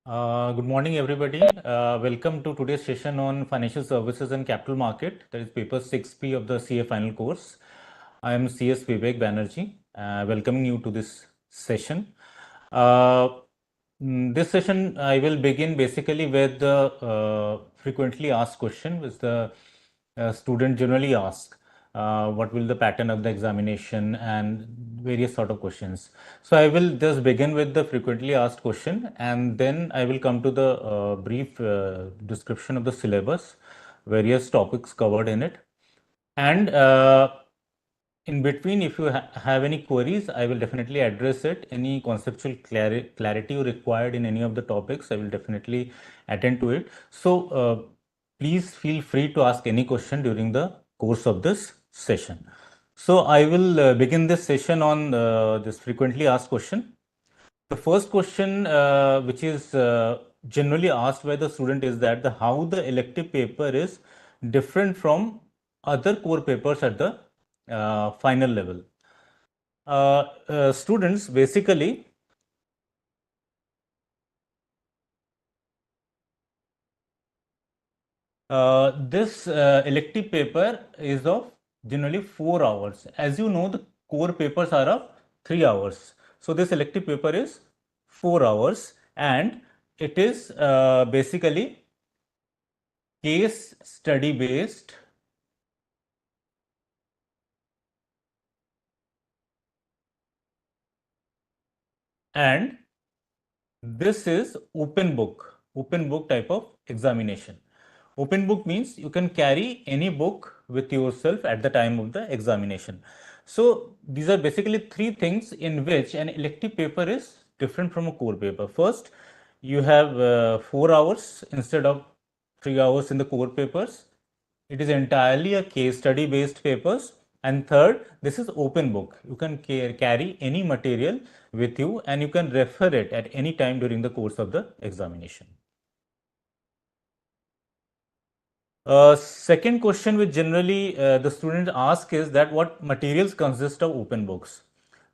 Good morning, everybody. Welcome to today's session on financial services and capital market. That is paper 6B of the CA final course. I am CS Vivek Banerjee, welcoming you to this session. This session, I will begin basically with the frequently asked question, which the student generally ask. What will the pattern of the examination and various sort of questions. So I will just begin with the frequently asked question, and then I will come to the brief description of the syllabus, various topics covered in it, and in between, if you have any queries, I will definitely address it. Any conceptual clarity required in any of the topics, I will definitely attend to it. So please feel free to ask any question during the course of this session. So I will begin this session on this frequently asked question. The first question, which is generally asked by the student, is that how the elective paper is different from other core papers at the final level. Students basically this elective paper is of generally 4 hours. As you know, the core papers are of 3 hours. So this elective paper is 4 hours, and it is basically case study based and this is open book type of examination. Open book means you can carry any book with yourself at the time of the examination. So these are basically three things in which an elective paper is different from a core paper. First, you have 4 hours instead of 3 hours in the core papers. It is entirely a case study based papers. And third, this is open book. You can carry any material with you and you can refer it at any time during the course of the examination. Second question which generally the student ask is that what materials consist of open books.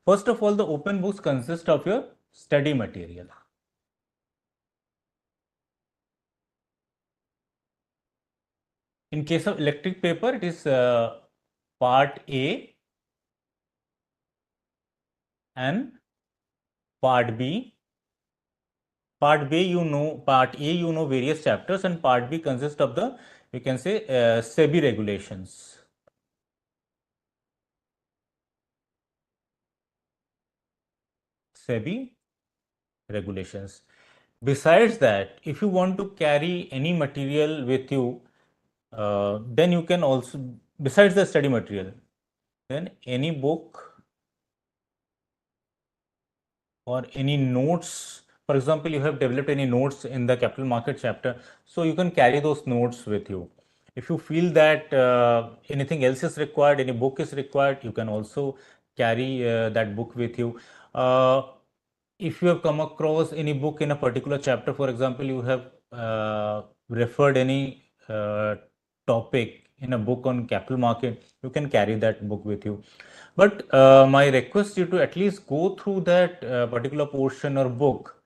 First of all, the open books consist of your study material. In case of electric paper, it is part A and part B. Part B, part A, various chapters, and part B consists of the, you can say, SEBI regulations. SEBI regulations. Besides that, if you want to carry any material with you, then you can also, besides the study material, then any book or any notes. For example, you have developed any notes in the capital market chapter, so you can carry those notes with you. If you feel that anything else is required, any book is required, you can also carry that book with you. If you have come across any book in a particular chapter, for example, you have referred any topic in a book on capital market, you can carry that book with you. But my request you to at least go through that particular portion or book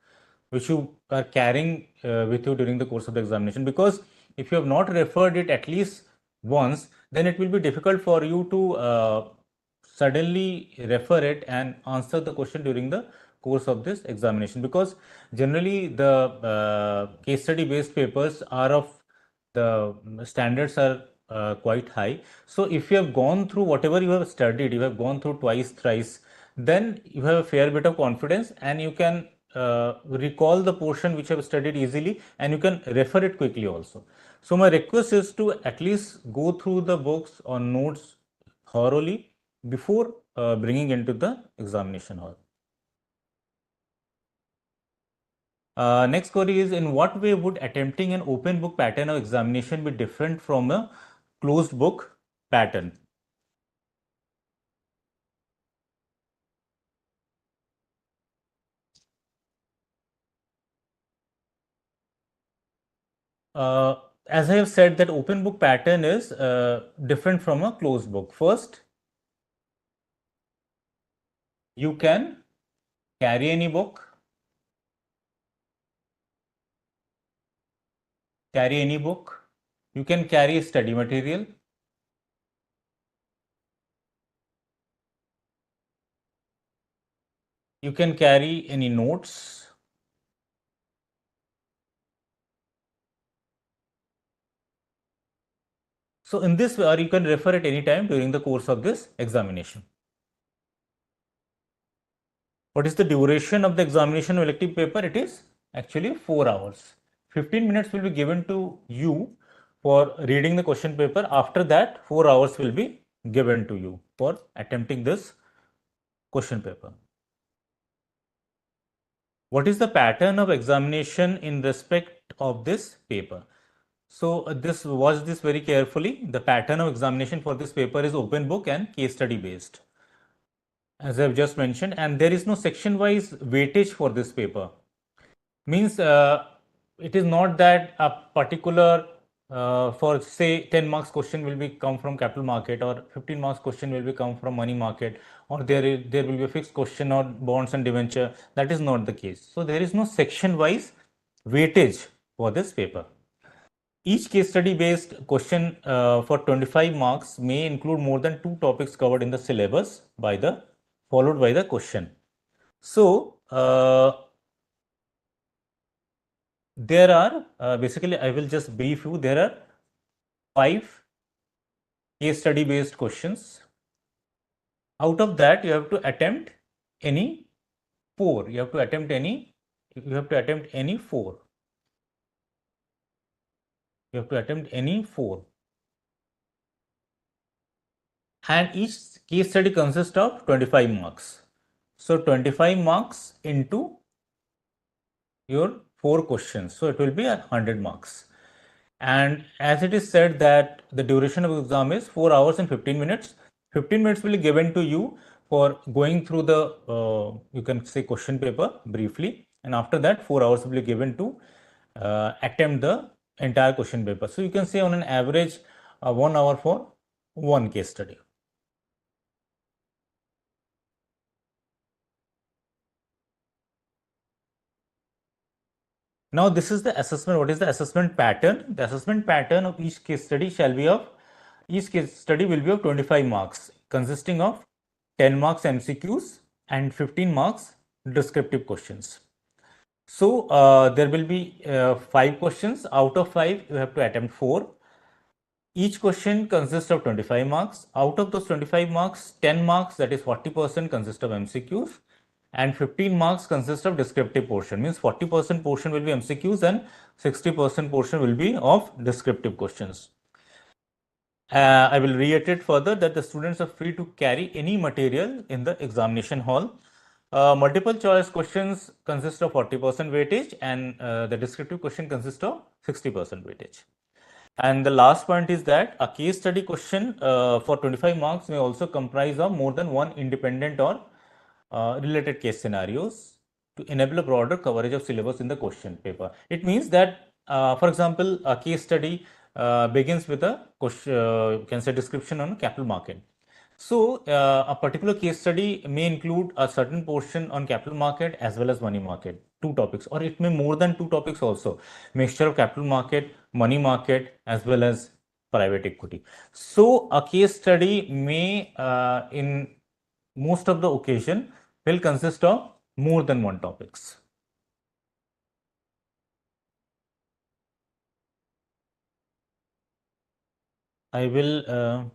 which you are carrying with you during the course of the examination, because if you have not referred it at least once, then it will be difficult for you to suddenly refer it and answer the question during the course of this examination, because generally the case study based papers are of the standards are quite high. So if you have gone through whatever you have studied, you have gone through twice, thrice, then you have a fair bit of confidence and you can recall the portion which you have studied easily and you can refer it quickly also. So my request is to at least go through the books or notes thoroughly before bringing into the examination hall. Next query is, in what way would attempting an open book pattern of examination be different from a closed book pattern? As I have said, that open book pattern is different from a closed book. First, you can carry any book. carry any book. You can carry study material. You can carry any notes. So in this way, or you can refer at any time during the course of this examination. What is the duration of the examination of elective paper? It is actually 4 hours. 15 minutes will be given to you for reading the question paper. After that, 4 hours will be given to you for attempting this question paper. What is the pattern of examination in respect of this paper? So watch this very carefully. The pattern of examination for this paper is open book and case study based, as I've just mentioned, and there is no section wise weightage for this paper. Means it is not that a particular for say 10 marks question will be come from capital market, or 15 marks question will be come from money market, or there will be a fixed question on bonds and debenture. That is not the case. So there is no section wise weightage for this paper. Each case study based question for 25 marks may include more than 2 topics covered in the syllabus by the followed by the question. So there are basically, I will just brief you. There are 5 case study based questions. Out of that, you have to attempt any 4. You have to attempt any 4. You have to attempt any 4. And each case study consists of 25 marks. So 25 marks into your 4 questions. So it will be 100 marks. And as it is said that the duration of the exam is 4 hours and 15 minutes. 15 minutes will be given to you for going through the, you can say, question paper briefly. And after that, 4 hours will be given to attempt the entire question paper. So you can say on an average, 1 hour for one case study. Now this is the assessment. What is the assessment pattern? The assessment pattern of each case study each case study will be of 25 marks, consisting of 10 marks MCQs and 15 marks descriptive questions. So there will be 5 questions. Out of 5, you have to attempt 4. Each question consists of 25 marks. Out of those 25 marks, 10 marks, that is 40%, consist of MCQs, and 15 marks consist of descriptive portion. Means 40% portion will be MCQs and 60% portion will be of descriptive questions. I will reiterate further that the students are free to carry any material in the examination hall. Multiple choice questions consist of 40% weightage, and the descriptive question consists of 60% weightage. And the last point is that a case study question for 25 marks may also comprise of more than one independent or related case scenarios to enable a broader coverage of syllabus in the question paper. It means that, for example, a case study begins with a question, you can say, description on capital market. So a particular case study may include a certain portion on capital market as well as money market, 2 topics, or it may more than 2 topics also, mixture of capital market, money market, as well as private equity. So a case study may, in most of the occasion, will consist of more than 1 topics. I will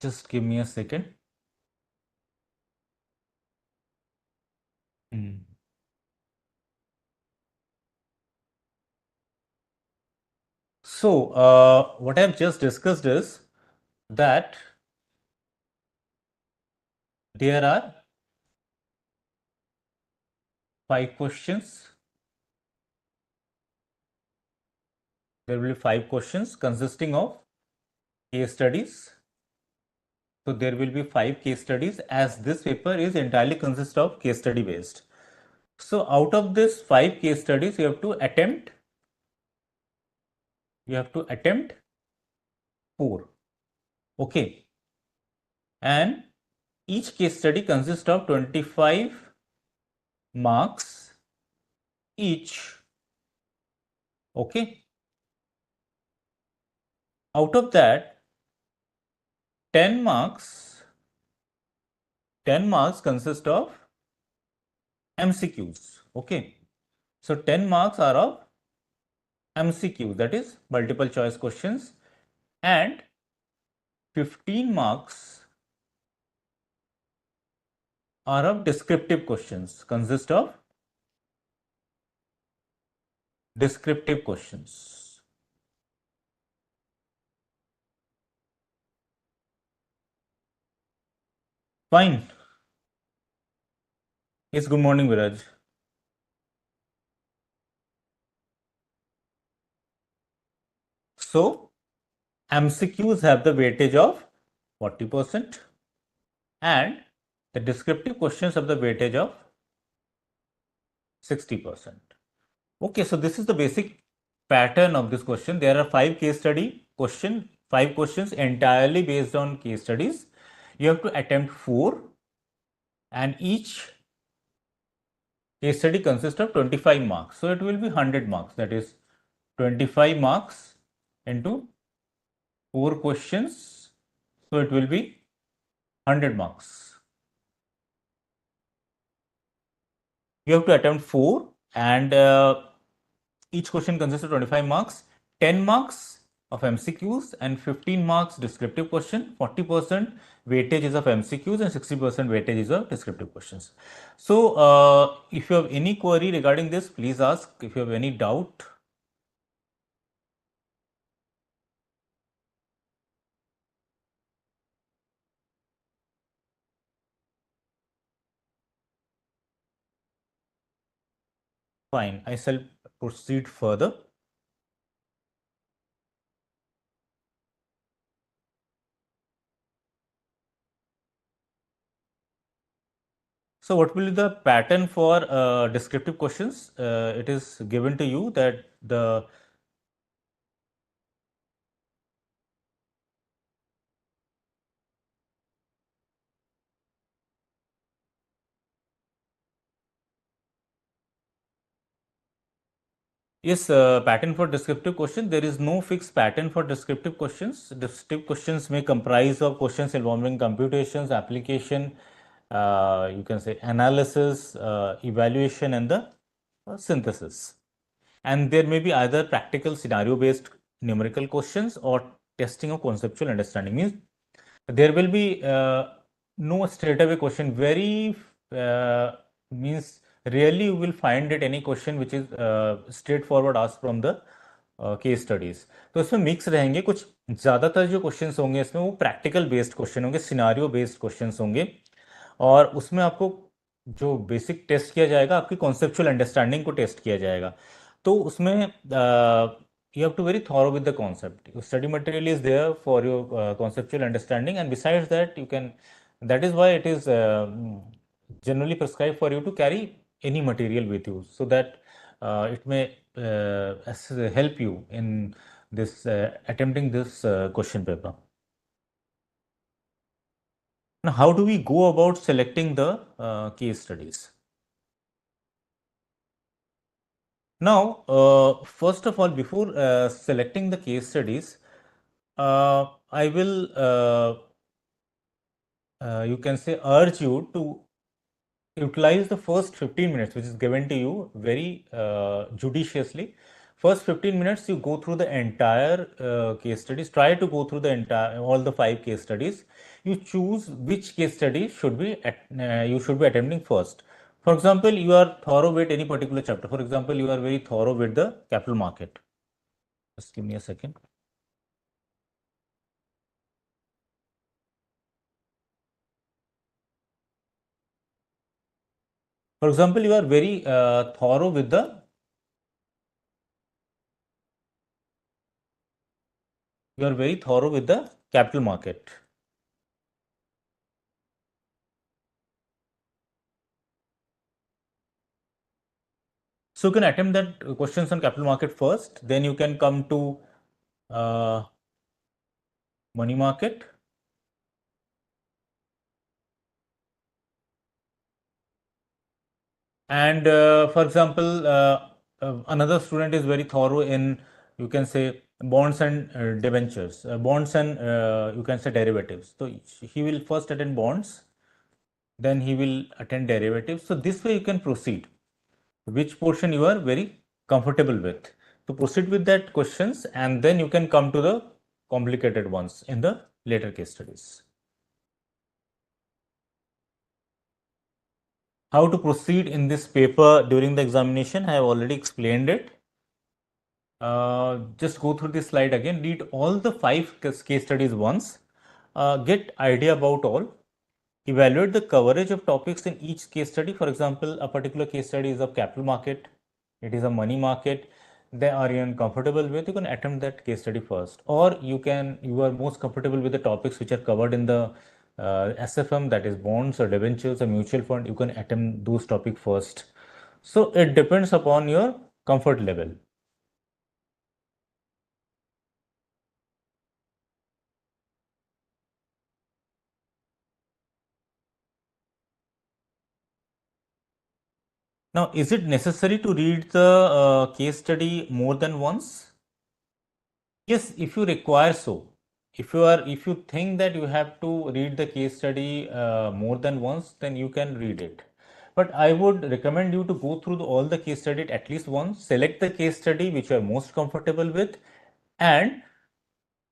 just give me a second. So, what I have just discussed is that there are 5 questions. There will be 5 questions consisting of case studies. So, there will be 5 case studies, as this paper is entirely consist of case study based. So out of this 5 case studies, you have to attempt 4. Okay. And each case study consists of 25 marks each. Okay. Out of that, 10 marks consist of MCQs. Okay. So 10 marks are of MCQs, that is multiple choice questions, and 15 marks are of descriptive questions, consist of descriptive questions. Fine. Yes, good morning, Viraj. So, MCQs have the weightage of 40% and the descriptive questions have the weightage of 60%. Okay, so this is the basic pattern of this question. There are 5 questions entirely based on case studies. You have to attempt 4, and each case study consists of 25 marks. So it will be 100 marks. That is 25 marks into 4 questions. So it will be 100 marks. You have to attempt 4, and each question consists of 25 marks, 10 marks of MCQs and 15 marks descriptive question. 40% weightage is of MCQs and 60% weightage is of descriptive questions. So if you have any query regarding this, please ask. If you have any doubt. Fine, I shall proceed further. So what will be the pattern for descriptive questions? It is given to you that the yes, pattern for descriptive question. There is no fixed pattern for descriptive questions. Descriptive questions may comprise of questions involving computations, application, you can say analysis, evaluation, and the synthesis. And there may be either practical scenario-based numerical questions or testing of conceptual understanding. Means there will be no straightaway question. Very means rarely you will find it any question which is straightforward asked from the case studies. तो इसमें mix रहेंगे. कुछ ज़्यादातर जो questions होंगे इसमें वो practical based question होंगे, सिनारियो बेस्ड क्वेश्चंस होंगे, और उसमें आपको जो बेसिक टेस्ट किया जाएगा आपकी कॉन्सेप्चुअल अंडरस्टैंडिंग को टेस्ट किया जाएगा. तो उसमें you have to very thorough with the concept. Your study material is there for your conceptual understanding, and besides that you can, that is why it is generally prescribed for you to carry any material with you, so that it may help you in this attempting this question paper. Now, how do we go about selecting the case studies? Now, first of all, before selecting the case studies, I will, you can say, urge you to utilize the first 15 minutes, which is given to you very judiciously. First 15 minutes, you go through the entire case studies. Try to go through the entire, all the 5 case studies. You choose which case study should be you should be attempting first. For example, you are thorough with any particular chapter. For example, you are very thorough with the capital market. Just give me a second. For example, you are very thorough with the capital market. So you can attempt that questions on capital market first, then you can come to uh, money market. And for example, another student is very thorough in, you can say, bonds and debentures, bonds and you can say derivatives. So he will first attend bonds, then he will attend derivatives. So this way you can proceed, which portion you are very comfortable with. So proceed with that questions, and then you can come to the complicated ones in the later case studies. How to proceed in this paper during the examination, I have already explained it. Just go through this slide again, read all the five case studies once, get idea about all, evaluate the coverage of topics in each case study. For example, a particular case study is of capital market, it is a money market, they are you comfortable with, you can attempt that case study first. Or you are most comfortable with the topics which are covered in the SFM, that is bonds or debentures or mutual fund, you can attempt those topics first. So it depends upon your comfort level. Now, is it necessary to read the case study more than once? Yes, if you require so. If you think that you have to read the case study more than once, then you can read it. But I would recommend you to go through all the case study at least once, select the case study which you are most comfortable with, and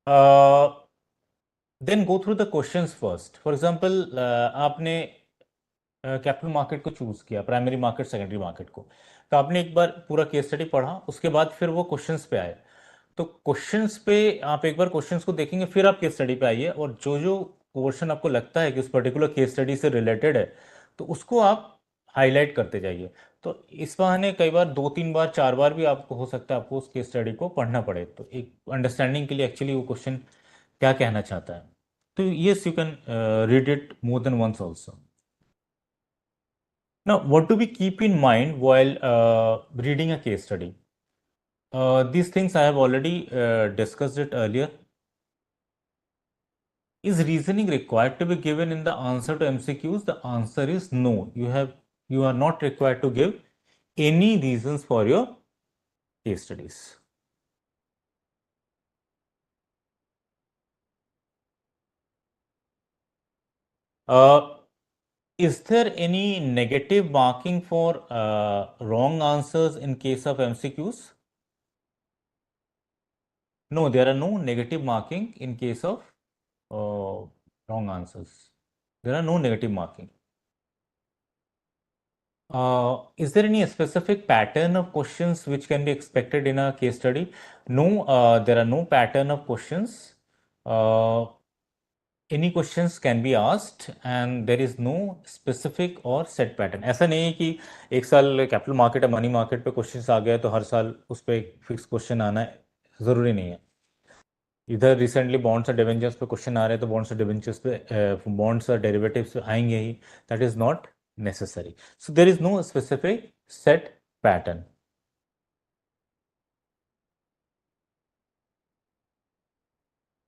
uh, then go through the questions first. For example, आपने capital market को choose किया, primary market, secondary market को, तो आपने एक बार पूरा case study पढ़ा, उसके बाद फिर वो क्वेश्चंस पे आए, तो क्वेश्चंस पे आप एक बार क्वेश्चंस को देखेंगे, फिर आप केस स्टडी पे आइए, और जो जो क्वेश्चन आपको लगता है कि उस पर्टिकुलर केस स्टडी से रिलेटेड है, तो उसको आप हाईलाइट करते जाइए। तो इस बहाने कई बार 2-3 बार 4 बार भी आपको हो सकता है आपको उस केस स्टडी को पढ़ना पड़े, तो एक अंडरस्टैंडिंग के लिए एक्चुअली वो क्वेश्चन क्या कहना चाहता है। तो yes, you can read it more than once also. Now, what do we keep in mind while reading a case study? These things I have already discussed it earlier. Is reasoning required to be given in the answer to MCQs? The answer is no. You are not required to give any reasons for your case studies. Uh, is there any negative marking for wrong answers in case of MCQs? No, there are no negative marking in case of wrong answers. There are no negative marking. Is there any specific pattern of questions which can be expected in a case study? No, there are no pattern of questions. Uh, any questions can be asked and there is no specific or set pattern. ऐसा नहीं है कि एक साल capital market या money market पे questions आ गए तो हर साल उस पर एक फिक्स क्वेश्चन आना है, ज़रूरी नहीं है। इधर रिसेंटली बॉन्ड्स और डिवेंचर्स पे क्वेश्चन आ रहे हैं तो बॉन्ड्स और डिवेंचर्स पे, बॉन्ड्स और डेरिवेटिव्स पे आएंगे ही, that is not necessary. So there is no specific set pattern.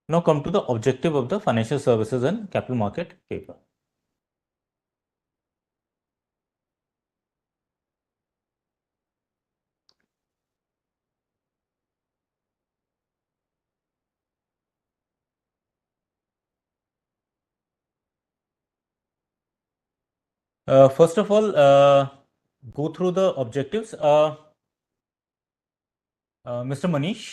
Now come to the objective of the financial services and capital market paper. First of all, go through the objectives. Mr. Manish,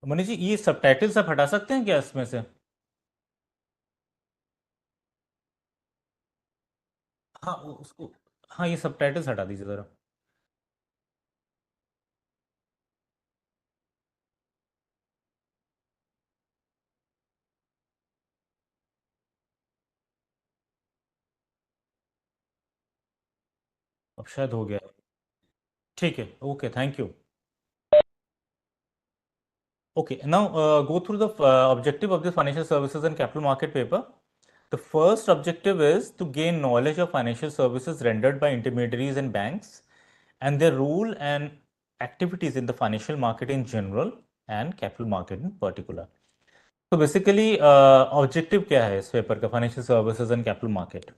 Manish ji ये subtitles आप हटा सकते हैं क्या इसमें से? हाँ उसको, हाँ ये सबटाइटल्स हटा दीजिए ज़रा। अब शायद हो गया है। ठीक है, okay, thank you. Okay, now go through the objective of this financial services and capital market paper. The first objective is to gain knowledge of financial services rendered by intermediaries and banks and their role and activities in the financial market in general and capital market in particular. तो basically objective क्या है इस paper का, financial services and capital market?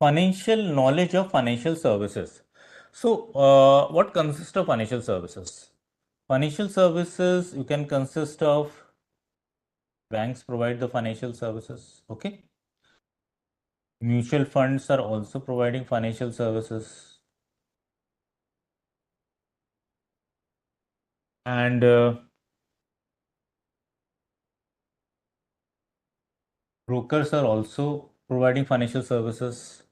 Financial knowledge of financial services. So, what consists of financial services? Financial services, you can consist of banks provide the financial services. Okay. Mutual funds are also providing financial services. And brokers are also providing financial services.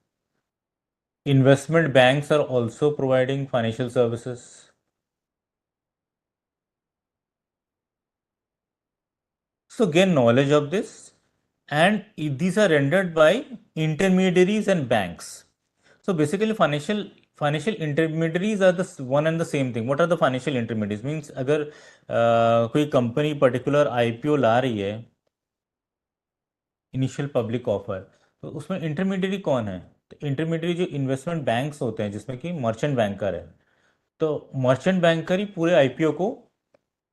Investment banks are also providing financial services. So gain knowledge of this, and these are rendered by intermediaries and banks. So basically financial intermediaries are the one and the same thing. What are the financial intermediaries? Means अगर कोई company particular IPO ला रही है, initial public offer, तो उसमें intermediary कौन है? तो intermediary जो इन्वेस्टमेंट बैंक्स होते हैं, जिसमें कि मर्चेंट बैंकर है, तो मर्चेंट बैंकर ही पूरे आईपीओ को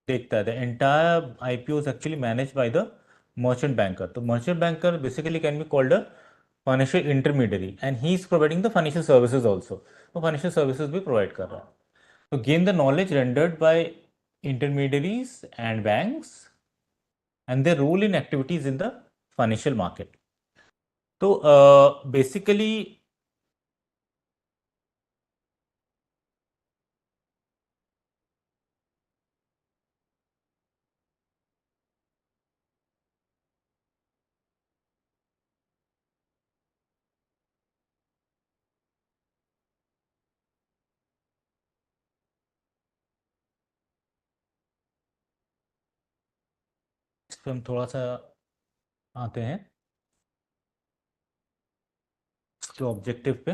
देखता है. The entire IPO is actually manage by the merchant banker. तो merchant banker basically can be called a financial intermediary and he is providing the financial services also. तो financial services भी provide कर रहा है. तो gain the knowledge rendered by intermediaries and banks and their role in activities in the financial market. तो basically इस पे हम थोड़ा सा आते हैं जो ऑब्जेक्टिव पे.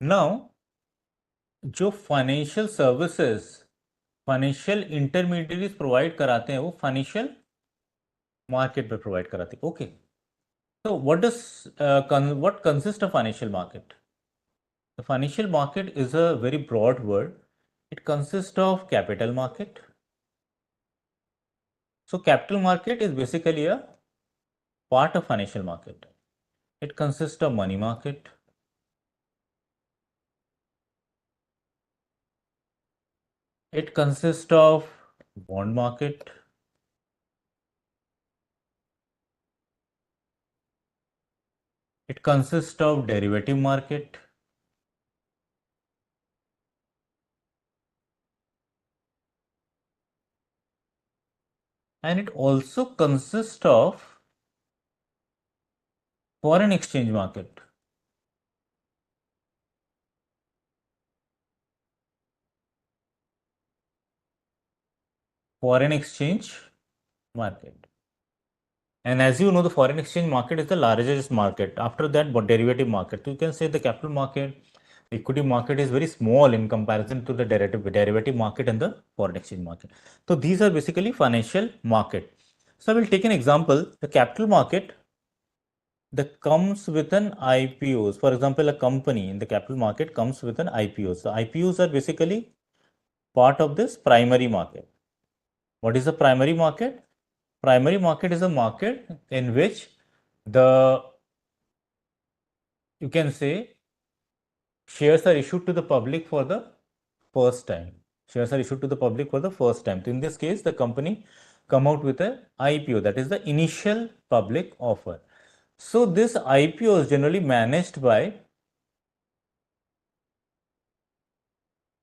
नाउ जो financial services financial intermediaries provide कराते हैं, वो फाइनेंशियल मार्केट में प्रोवाइड कराते हैं. ओके. तो what consist of financial market? The financial market is a very broad word. It consist of capital market. So capital market is basically a part of financial market. It consists of money market. It consists of bond market. It consists of derivative market. And it also consists of foreign exchange market. Foreign exchange market. And as you know, the foreign exchange market is the largest market. After that, what derivative market? So you can say the capital market, equity market is very small in comparison to the derivative market and the foreign exchange market. So these are basically financial market. So I will take an example. The capital market that comes with an IPOs. For example, a company in the capital market comes with an IPOs. So IPOs are basically part of this primary market. What is the primary market? Primary market is a market in which the, you can say, shares are issued to the public for the first time. Shares are issued to the public for the first time. So in this case, the company come out with a IPO, that is the initial public offer. So this IPO is generally managed by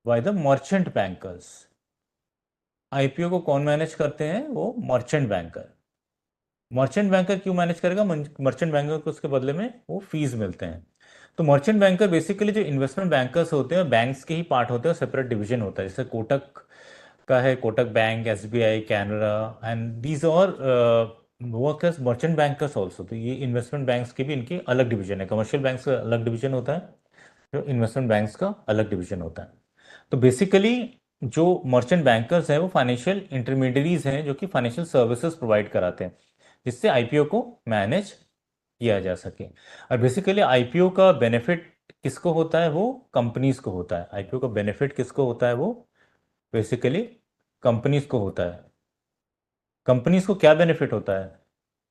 the merchant bankers. IPO को कौन manage करते हैं? वो merchant banker. Merchant banker क्यों manage करेगा? Merchant banker को उसके बदले में वो फीस मिलते हैं. तो मर्चेंट बैंकर बेसिकली जो इन्वेस्टमेंट बैंकर्स होते हैं, बैंक्स के ही पार्ट होते हैं, सेपरेट डिवीजन होता है. जैसे कोटक का है Kotak bank, SBI, Canara, and these और work as merchant bankers also. तो ये इन्वेस्टमेंट बैंक्स के भी इनके अलग डिवीजन है। कमर्शियल बैंक्स का अलग डिवीजन होता है, जो इन्वेस्टमेंट बैंक्स का अलग डिवीजन होता है। तो बेसिकली जो मर्चेंट बैंकर्स हैं वो फाइनेंशियल इंटरमीडियरीज हैं जो कि फाइनेंशियल सर्विसेज प्रोवाइड कराते हैं, जिससे आईपीओ को मैनेज किया जा सके। और बेसिकली आईपीओ का बेनिफिट किसको होता है? वो कंपनीज को होता है। आईपीओ का बेनिफिट किसको होता है? वो बेसिकली कंपनीज को होता है। कंपनीज को क्या बेनिफिट होता है?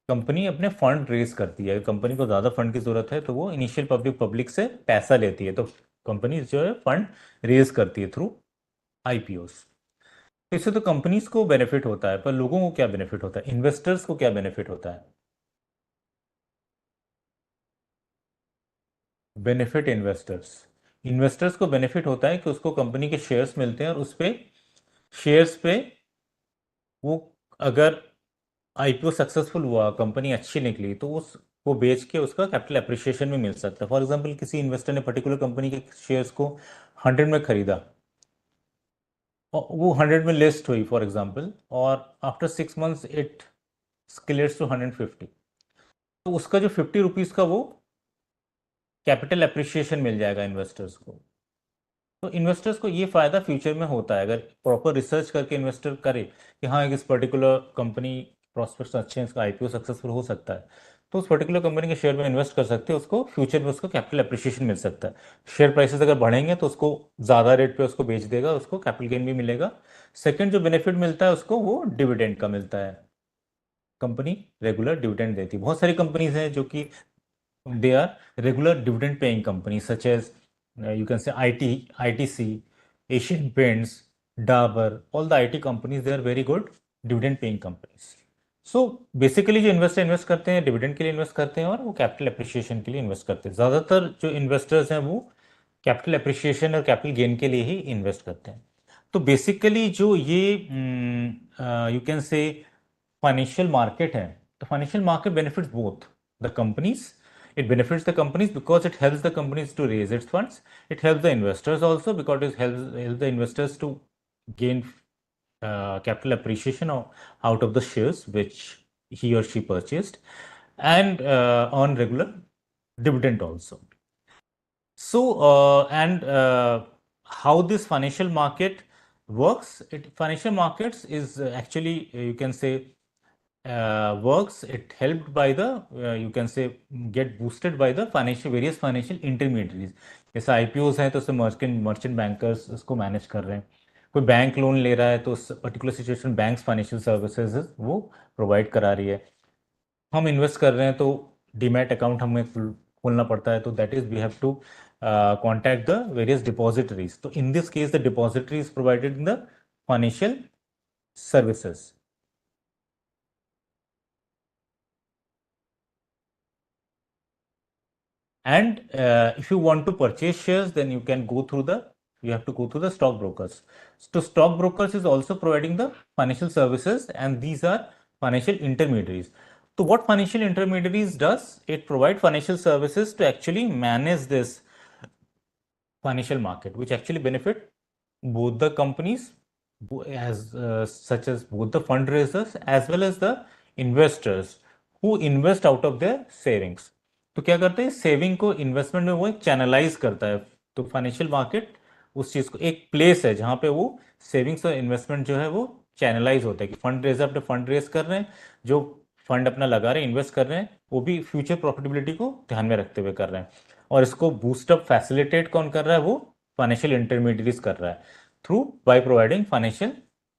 कंपनी अपने फंड रेज करती है। कंपनी को ज़्यादा फंड की ज़रूरत है तो वो इनिशियल पब्लिक से पैसा लेती है, तो कंपनी जो है फंड रेज करती है थ्रू आईपीओस। इससे तो कंपनीज को बेनिफिट होता है, पर लोगों को क्या बेनिफिट होता है? इन्वेस्टर्स को क्या बेनिफिट होता है? बेनिफिट इन्वेस्टर्स, इन्वेस्टर्स को बेनिफिट होता है कि उसको कंपनी के शेयर्स मिलते हैं, और उस पे शेयर्स पे वो, अगर आईपीओ सक्सेसफुल हुआ, कंपनी अच्छी निकली, तो उस वो बेच के उसका कैपिटल एप्रिसिएशन भी मिल सकता है। फॉर एग्जांपल किसी इन्वेस्टर ने पर्टिकुलर कंपनी के शेयर्स को 100 में खरीदा, और वो 100 में लिस्ट हुई फॉर एग्जांपल, और आफ्टर 6 मंथ्स इट स्केलेट्स टू 150, तो उसका जो 50 रुपीज़ का वो कैपिटल एप्रिसिएशन मिल जाएगा इन्वेस्टर्स को। तो इन्वेस्टर्स को ये फायदा फ्यूचर में होता है, अगर प्रॉपर रिसर्च करके इन्वेस्टर करे कि हाँ इस पर्टिकुलर कंपनी प्रॉस्पेक्ट्स अच्छे हैं, इसका आईपीओ सक्सेसफुल हो सकता है, तो उस पर्टिकुलर कंपनी के शेयर में इन्वेस्ट कर सकते हैं, उसको फ्यूचर में उसको कैपिटल एप्रिसिएशन मिल सकता है। शेयर प्राइसेस अगर बढ़ेंगे तो उसको ज़्यादा रेट पे उसको बेच देगा, उसको कैपिटल गेन भी मिलेगा। सेकंड जो बेनिफिट मिलता है उसको, वो डिविडेंड का मिलता है। कंपनी रेगुलर डिविडेंड देती है। बहुत सारी कंपनीज हैं जो कि they are regular dividend paying companies such as you can say ITC, Asian Paints, Dabur, all the IT companies, they are very good dividend paying companies. So basically जो investor invest करते हैं dividend के लिए invest करते हैं, और वो capital appreciation के लिए इन्वेस्ट करते हैं। ज़्यादातर जो इन्वेस्टर्स हैं वो कैपिटल एप्रिसिएशन और कैपिटल गेन के लिए ही इन्वेस्ट करते हैं। तो बेसिकली जो ये यू कैन से फाइनेंशियल मार्केट है, तो financial market benefits both the companies. It benefits the companies because it helps the companies to raise its funds. It helps the investors also because it helps the investors to gain capital appreciation out of the shares which he or she purchased, and on regular dividend also. So, and how this financial market works? Financial markets is actually, you can say, works. It helped by the, you can say, get boosted by the various financial intermediaries. जैसे IPOs हैं तो उससे merchant bankers उसको manage कर रहे हैं। कोई bank loan ले रहा है तो उस particular situation banks financial services वो प्रोवाइड करा रही है। हम इन्वेस्ट कर रहे हैं तो डीमैट अकाउंट हमें खोलना पड़ता है, तो that is we have to contact the various depositories. तो in this case the depository is provided in the financial services. And if you want to purchase shares, then you have to go through the stockbrokers. So stockbrokers is also providing the financial services, and these are financial intermediaries. So what financial intermediaries does? It provide financial services to actually manage this financial market, which actually benefit both the companies, as such as both the fundraisers as well as the investors who invest out of their savings. तो क्या करते हैं, saving को investment में वो एक channelise करता है। तो फाइनेंशियल मार्केट उस चीज़ को एक प्लेस है जहाँ पे वो सेविंग्स और इन्वेस्टमेंट जो है वो चैनलाइज होता है, कि फंड रेजर अपने फंड रेज कर रहे हैं, जो फंड अपना लगा रहे हैं, इन्वेस्ट कर रहे हैं, वो भी फ्यूचर प्रॉफिटेबिलिटी को ध्यान में रखते हुए कर रहे हैं। और इसको बूस्टअप फैसिलिटेट कौन कर रहा है? वो फाइनेंशियल इंटरमीडियरीज कर रहा है, through by providing financial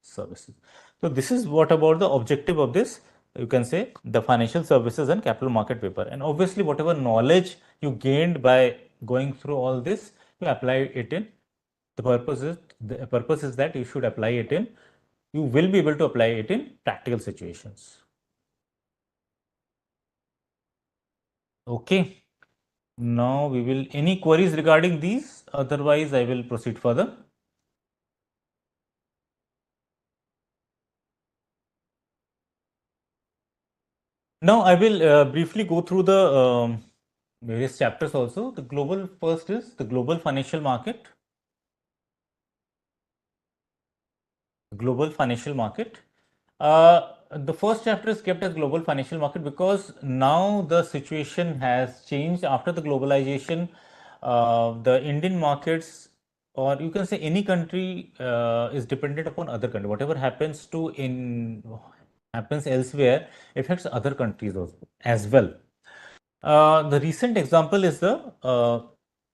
services. So this is what about the objective of this, you can say, the financial services and capital market paper. And obviously whatever knowledge you gained by going through all this, you apply it in, the purpose is that you should apply it in, you will be able to apply it in practical situations. Okay, now we will, any queries regarding these? Otherwise I will proceed further. Now I will briefly go through the various chapters also. The global first is the global financial market. The global financial market. The first chapter is kept as global financial market because now the situation has changed after the globalization. The Indian markets, or you can say any country, is dependent upon other country. Whatever happens elsewhere affects other countries also, as well. The recent example is the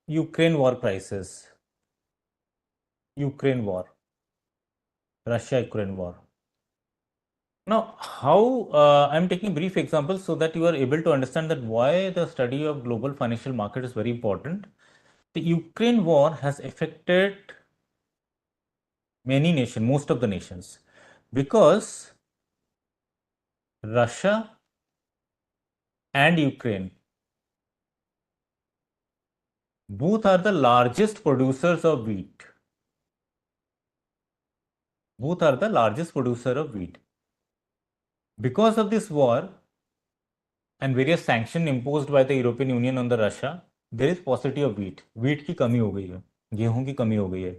Ukraine war crisis. Ukraine war, Russia-Ukraine war. Now, how I'm taking brief examples so that you are able to understand that why the study of global financial market is very important. The Ukraine war has affected many nations, most of the nations, because Russia and Ukraine both are the largest producers of wheat. Both are the largest producer of wheat. Because of this war and various sanctions imposed by the European Union on the Russia, there is paucity of wheat. Wheat की कमी हो गई है, गेहूं की कमी हो गई है.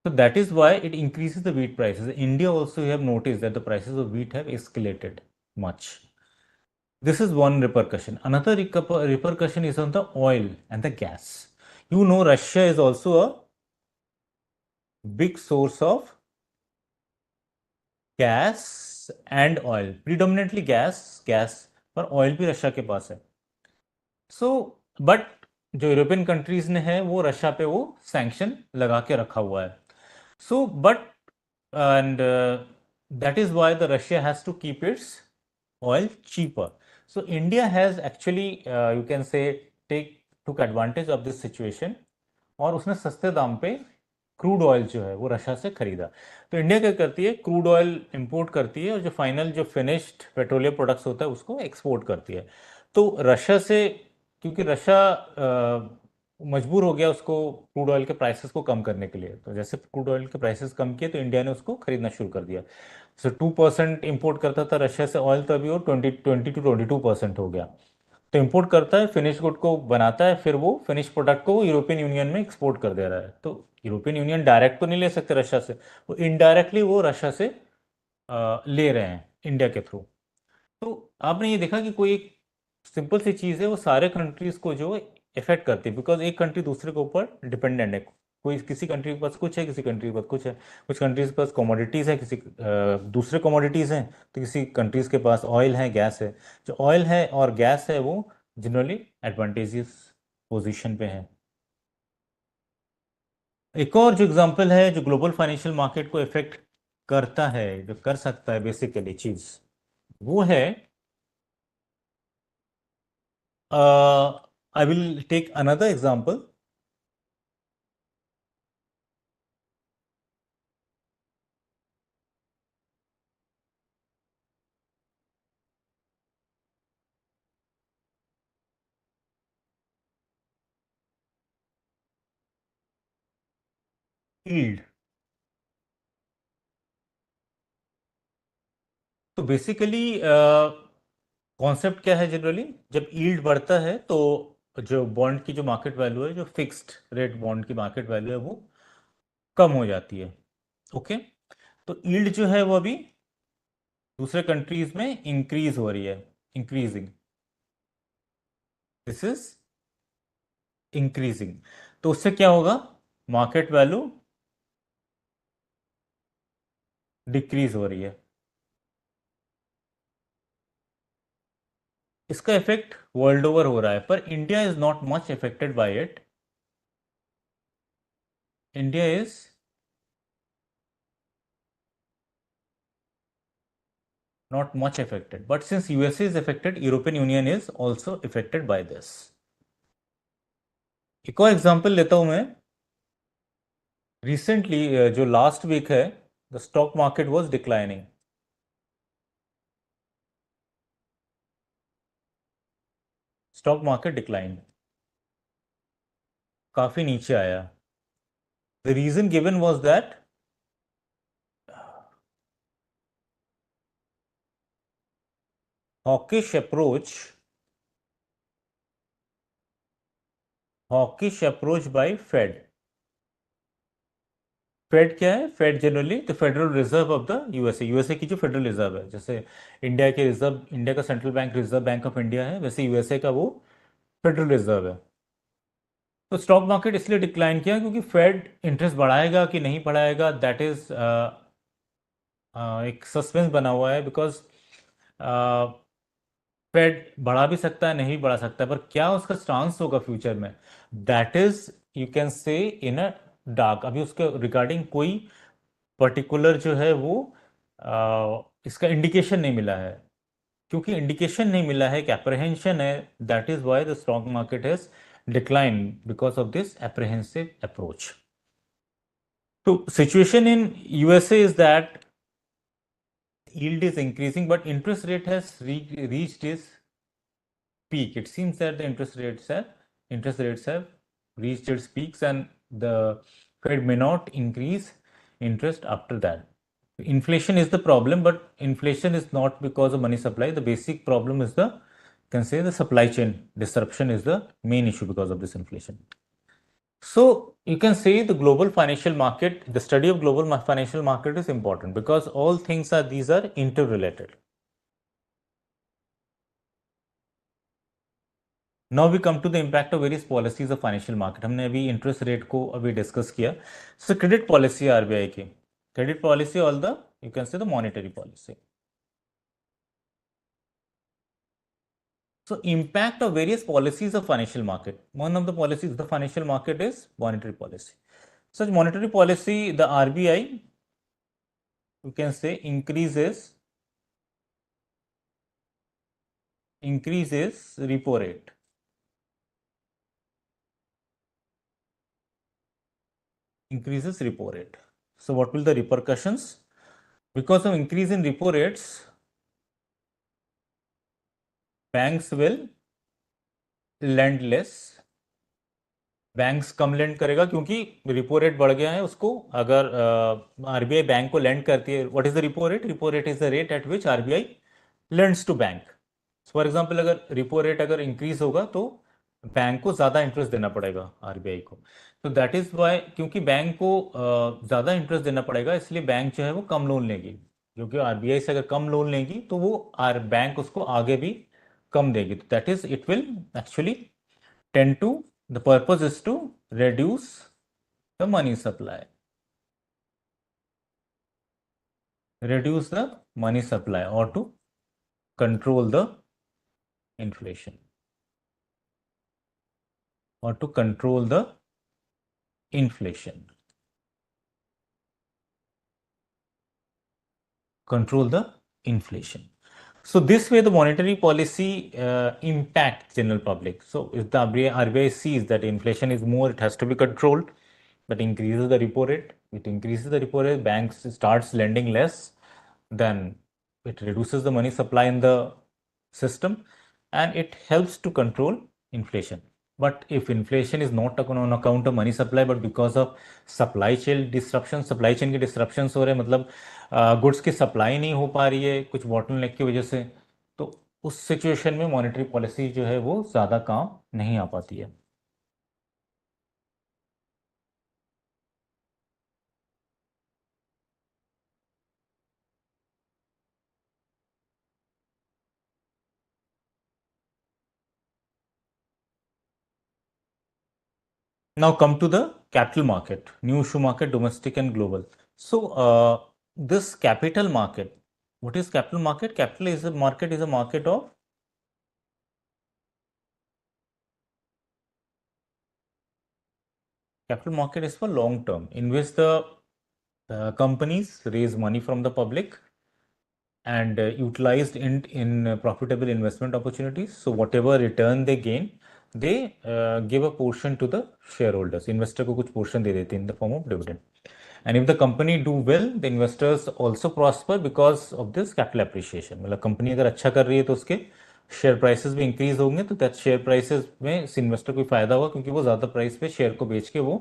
So that is why it increases the wheat prices. In India also, you have noticed that the prices of wheat have escalated much. This is one repercussion. Another repercussion is on the oil and the gas. You know, Russia is also a big source of gas and oil. Predominantly gas, पर oil भी Russia के पास है. So but जो European countries ने है वो Russia पे वो सैंक्शन लगा के रखा हुआ है. So but and that is why the Russia has to keep its oil cheaper. So India has actually, you can say, took advantage of this situation और उसने सस्ते दाम पे क्रूड ऑयल जो है वो रशिया से खरीदा. तो इंडिया क्या करती है, क्रूड ऑयल इंपोर्ट करती है और जो फाइनल जो फिनिश्ड पेट्रोलियम प्रोडक्ट्स होता है उसको एक्सपोर्ट करती है. तो रशिया से, क्योंकि रशिया मजबूर हो गया उसको क्रूड ऑयल के प्राइसेस को कम करने के लिए, तो जैसे क्रूड ऑयल के प्राइसेस कम किए तो इंडिया ने उसको खरीदना शुरू कर दिया. सो 2% इंपोर्ट करता था रशिया से ऑयल, तो अभी वो 20 to 22% हो गया. तो इंपोर्ट करता है, फिनिश गुड को बनाता है, फिर वो फिनिश प्रोडक्ट को यूरोपियन यूनियन में एक्सपोर्ट कर दे रहा है. तो यूरोपियन यूनियन डायरेक्ट तो नहीं ले सकते रशिया से, वो इनडायरेक्टली वो रशिया से ले रहे हैं इंडिया के थ्रू. तो आपने ये देखा कि कोई एक सिंपल सी चीज़ है वो सारे कंट्रीज को जो इफेक्ट करती है, बिकॉज एक कंट्री दूसरे के ऊपर डिपेंडेंट है. कोई किसी कंट्री के पास कुछ है, किसी कंट्री के पास कुछ है. कुछ कंट्रीज के पास कमोडिटीज़ है, किसी दूसरे कमोडिटीज़ हैं, तो किसी कंट्रीज के पास ऑयल है, गैस है. जो ऑयल है और गैस है वो जनरली एडवांटेजियस पोजीशन पे है. एक और जो एग्जांपल है जो ग्लोबल फाइनेंशियल मार्केट को इफेक्ट करता है, जो कर सकता है बेसिकली चीज़, वो है, I will take another example. Yield. तो बेसिकली कॉन्सेप्ट क्या है, जनरली जब यील्ड बढ़ता है तो जो बॉन्ड की जो मार्केट वैल्यू है, जो फिक्स्ड रेट बॉन्ड की मार्केट वैल्यू है वो कम हो जाती है. ओके. तो यील्ड जो है वो अभी दूसरे कंट्रीज में इंक्रीज हो रही है, इंक्रीजिंग. This is increasing. तो उससे क्या होगा, मार्केट वैल्यू डिक्रीज हो रही है. इसका इफेक्ट वर्ल्ड ओवर हो रहा है, पर India is not much affected by it. India is not much affected, but since USA is affected, European Union is also affected by this. एक और एग्जांपल लेता हूं मैं. रिसेंटली जो लास्ट वीक है, the stock market was declining. Stock market decline, काफी नीचे आया. The reason given was that hawkish approach hawkish approach by Fed. Fed क्या है? Fed generally the Federal Reserve of the USA, USA की जो Federal Reserve है, जैसे India के रिजर्व, इंडिया का central bank Reserve Bank of India है, वैसे यूएसए का वो फेडरल रिजर्व है। तो स्टॉक मार्केट इसलिए डिक्लाइन किया क्योंकि फेड इंटरेस्ट बढ़ाएगा कि नहीं बढ़ाएगा, दैट इज एक सस्पेंस बना हुआ है, बिकॉज फेड बढ़ा भी सकता है, नहीं भी बढ़ा सकता है, पर क्या उसका स्टांस होगा फ्यूचर में, दैट इज यू कैन से इन अ डार्क। अभी उसके रिगार्डिंग कोई पर्टिकुलर जो है वो इसका इंडिकेशन नहीं मिला है। क्योंकि इंडिकेशन नहीं मिला है, एक एप्रहेंशन है, that is why the stock market has decline, because of this apprehensive approach. तो situation in USA is that yield is increasing, but interest rate has reached its peak. It seems that the interest rates have reached its peaks, and the Fed may not increase interest after that. Inflation is the problem, but inflation is not because of money supply. The basic problem is the, can say, the supply chain disruption is the main issue because of this inflation. So you can say the global financial market, the study of global financial market is important because all things are, these are interrelated. Now we come to the impact of various policies of financial market. हमने अभी interest rate को अभी discuss किया। So credit policy RBI की, credit policy all the, you can say the monetary policy. So impact of various policies of financial market. One of the policies of the financial market is monetary policy. Such monetary policy, the RBI, you can say, increases repo rate. Increases repo rate. So what will the repercussions? Because of increase in repo rates, banks will lend less। Banks कम lend करेगा क्योंकि repo rate बढ़ गया है उसको। अगर RBI bank को lend करती है, what is the repo rate? Repo rate is the rate at which RBI lends to bank. For example, अगर रिपो रेट अगर इंक्रीज होगा तो बैंक को ज़्यादा इंटरेस्ट देना पड़ेगा आरबीआई को। तो दैट इज वाई, क्योंकि बैंक को ज़्यादा इंटरेस्ट देना पड़ेगा, इसलिए बैंक जो है वो कम लोन लेगी। क्योंकि आरबीआई से अगर कम लोन लेगी तो वो बैंक उसको आगे भी कम देगी। तो that is, it will actually tend to, the purpose is to reduce the money supply, reduce the money supply, or to control the inflation, or to control the inflation, control the inflation. So this way the monetary policy impacts general public. So if the RBI sees that inflation is more, it has to be controlled, that increases the repo rate. It increases the repo rate, banks starts lending less, then it reduces the money supply in the system, and it helps to control inflation. But if inflation is not on account of money supply, but because of supply chain disruption, supply chain के disruptions हो रहे हैं, मतलब goods की supply नहीं हो पा रही है कुछ बॉटलनेक की वजह से, तो उस सिचुएशन में मॉनेटरी पॉलिसी जो है वो ज़्यादा काम नहीं आ पाती है। Now come to the capital market, new issue market, domestic and global. So this capital market, what is capital market? Capital is a market, is a market of, capital market is for long term, in which the companies raise money from the public and utilized in profitable investment opportunities. So whatever return they gain, they give a portion to the shareholders. Investor को कुछ portion दे देते हैं in the form of dividend. And if the company do well, the investors also prosper because of this capital appreciation. मतलब company अगर अच्छा कर रही है तो उसके शेयर प्राइसेस भी इंक्रीज होंगे, तो दैट शेयर प्राइसेस में इस इन्वेस्टर को फायदा होगा क्योंकि वो ज़्यादा प्राइस पे शेयर को बेच के वो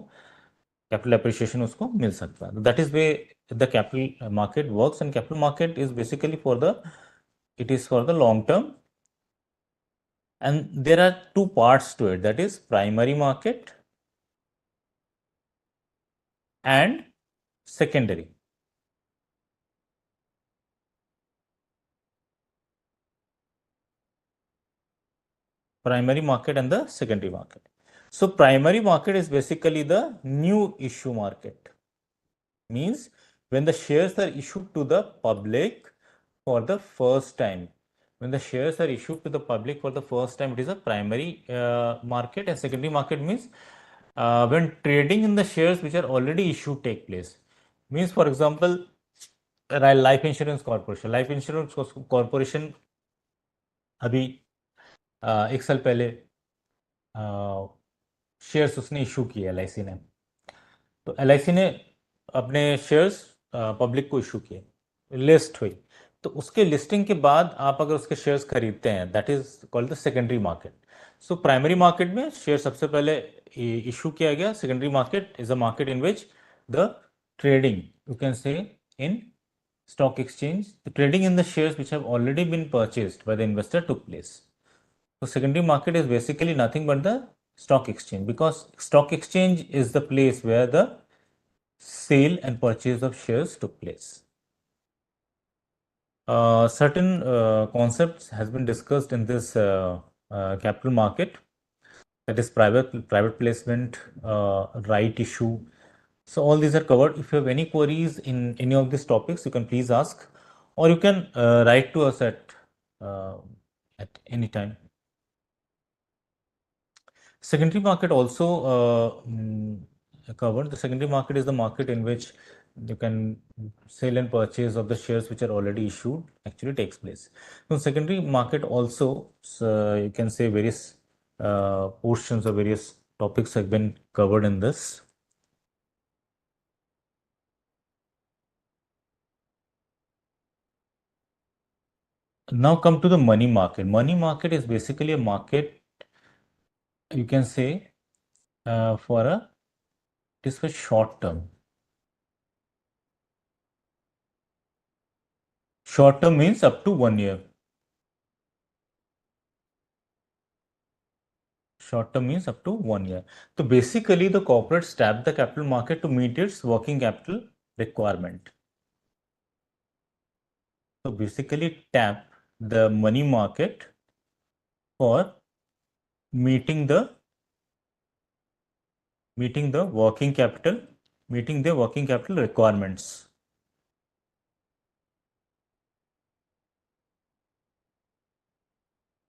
कैपिटल अप्रिशिएशन उसको मिल सकता है। That is way the capital market works, and capital market is basically for the, it is for the long term, and there are two parts to it, that is primary market and secondary. Primary market and the secondary market. So primary market is basically the new issue market. Means when the shares are issued to the public for the first time. When the shares are issued to the public for the first time, it is a primary market, and secondary market means when trading in the shares which are already issued take place. Means for example, life insurance corporation. Life insurance corporation अभी एक साल पहले shares उसने issue किए L I सी ने, तो L I सी ने अपने शेयर्स पब्लिक को इशू किए, लिस्ट हुई, तो उसके लिस्टिंग के बाद आप अगर उसके शेयर्स खरीदते हैं, that is called the secondary market. So primary market में शेयर सबसे पहले इशू किया गया. Secondary market is a market in which the trading, you can से, इन stock exchange, the trading in the shares which have already been purchased by the investor took place. So secondary market is basically nothing but the stock exchange, because stock exchange is the place where the sale and purchase of shares took place. Certain concepts has been discussed in this capital market, that is private placement, right issue. So all these are covered. If you have any queries in any of these topics, you can please ask, or you can write to us uh, at any time. Secondary market also covered. The secondary market is the market in which you can sell and purchase of the shares which are already issued actually takes place. So secondary market also, you can say various portions or various topics have been covered in this. Now come to the money market. Money market is basically a market, you can say, for a, it is for short term. Short term means up to 1 year. Short term means up to 1 year. So basically, the corporates tap the capital market to meet its working capital requirement. So basically, tap the money market for meeting the working capital, meeting the working capital requirements.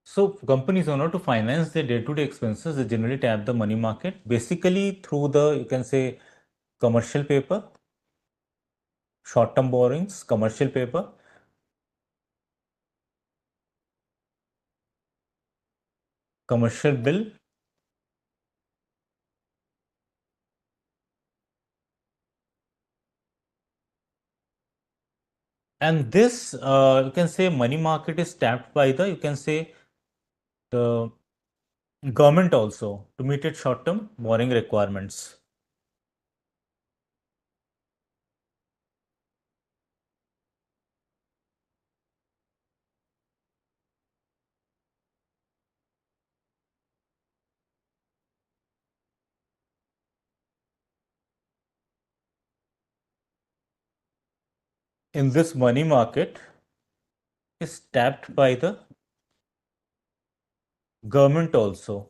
So companies, in order to finance their day-to-day expenses, they generally tap the money market, basically through the, you can say, commercial paper, short-term borrowings, commercial paper, commercial bill, and this, you can say, money market is tapped by the, you can say, the government also to meet its short-term borrowing requirements. In this money market is tapped by the government also.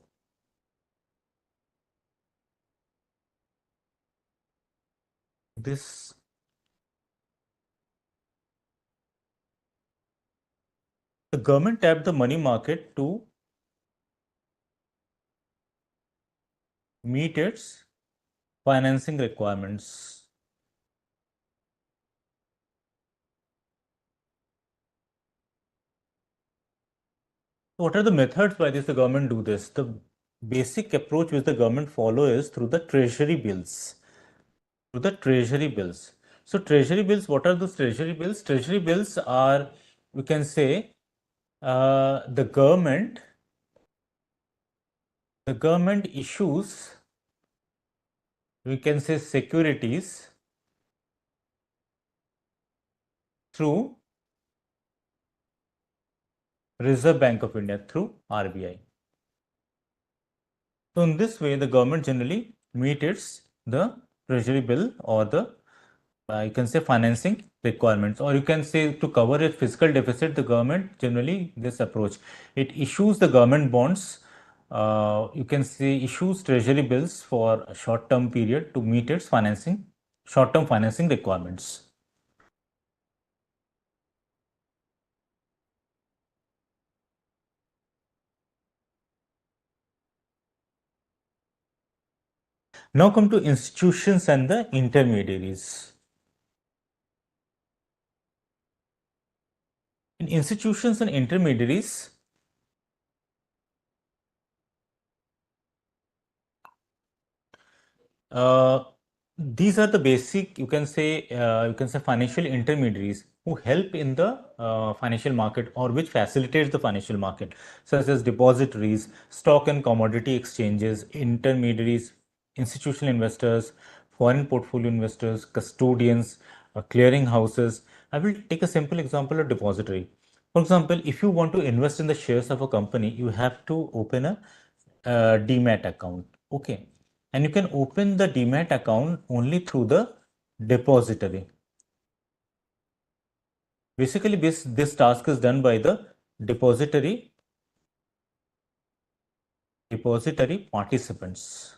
This, the government tapped the money market to meet its financing requirements. What are the methods by which the government do this? The basic approach which the government follow is through the treasury bills. Through the treasury bills. So treasury bills, what are those treasury bills? Treasury bills are, we can say, the government issues, we can say, securities through Reserve Bank of India, through RBI. So in this way, the government generally meet its the treasury bill or the you can say financing requirements, or you can say to cover its fiscal deficit, the government generally this approach. It issues the government bonds. You can say issues treasury bills for a short-term period to meet its short-term financing requirements. Now come to institutions and the intermediaries. In institutions and intermediaries, Uh, these are the basic, you can say financial intermediaries who help in the financial market, or which facilitates the financial market, such as depositories, stock and commodity exchanges, intermediaries, institutional investors, foreign portfolio investors, custodians, clearing houses. I will take a simple example of depository. For example, if you want to invest in the shares of a company, you have to open a demat account. Okay, and you can open the demat account only through the depository. Basically, this task is done by the depository depository participants.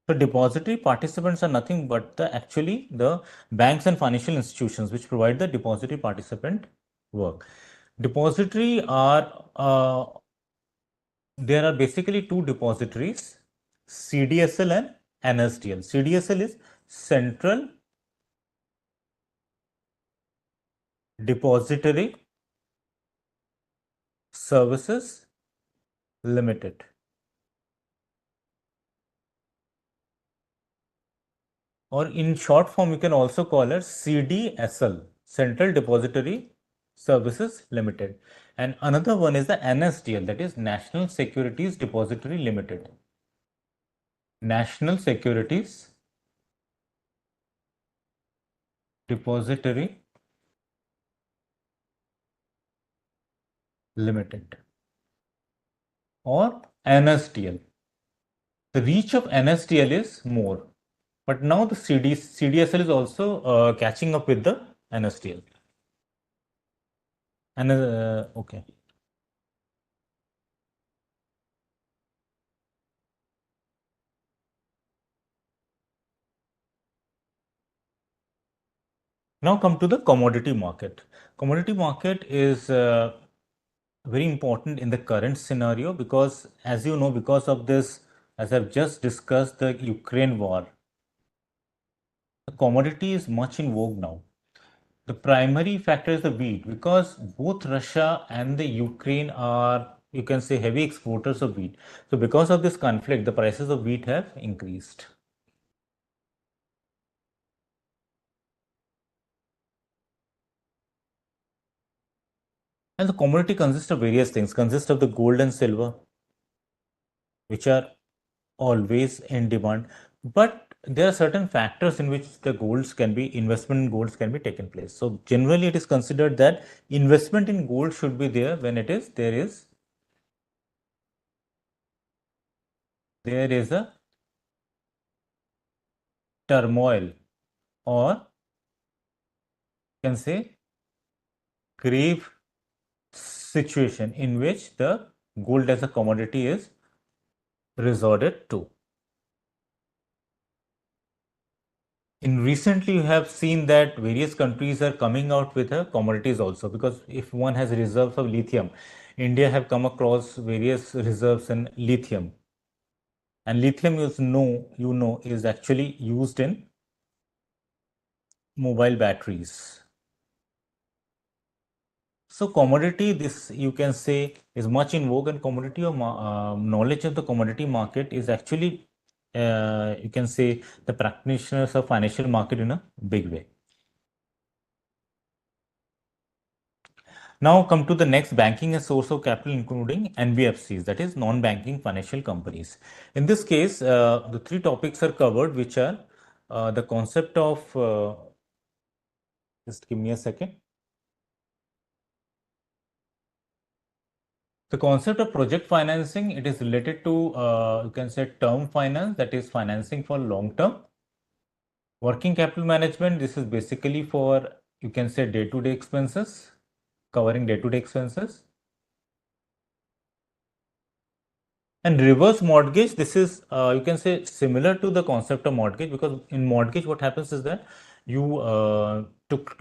So depository participants are nothing but the actually the banks and financial institutions which provide the depository participant work. Depository are There are basically two depositories, CDSL and NSDL. CDSL is Central Depository Services Limited, or in short form you can also call it CDSL, Central Depository Services Limited. And another one is the NSDL, that is National Securities Depository Limited. National Securities Depository Limited, or NSDL. The reach of NSDL is more, but now the CDSL is also catching up with the NSDL. And okay. Now come to the commodity market. Commodity market is very important in the current scenario because, as you know, because of this, as I've just discussed, the Ukraine war, the commodity is much in vogue now. The primary factor is the wheat because both Russia and the Ukraine are, you can say, heavy exporters of wheat. So because of this conflict, the prices of wheat have increased. And the commodity consists of various things, consists of the gold and silver, which are always in demand, but there are certain factors in which the golds can be investment in golds can be taken place. So generally it is considered that investment in gold should be there when there is a turmoil, or you can say grave situation in which the gold as a commodity is resorted to. In recently, you have seen that various countries are coming out with commodities also, because if one has reserves of lithium, India have come across various reserves in lithium, and lithium is actually used in mobile batteries. So commodity, this you can say is much in vogue, and commodity or knowledge of the commodity market is actually you can say the practitioners of financial market in a big way. Now come to the next, banking as source of capital, including NBFCs, that is non-banking financial companies. In this case, the three topics are covered, which are the concept of, just give me a second. The concept of project financing, it is related to, you can say term finance, that is financing for long term. Working capital management, this is basically for, you can say, day-to-day expenses, covering day-to-day expenses. And reverse mortgage, this is, you can say, similar to the concept of mortgage, because in mortgage, what happens is that you took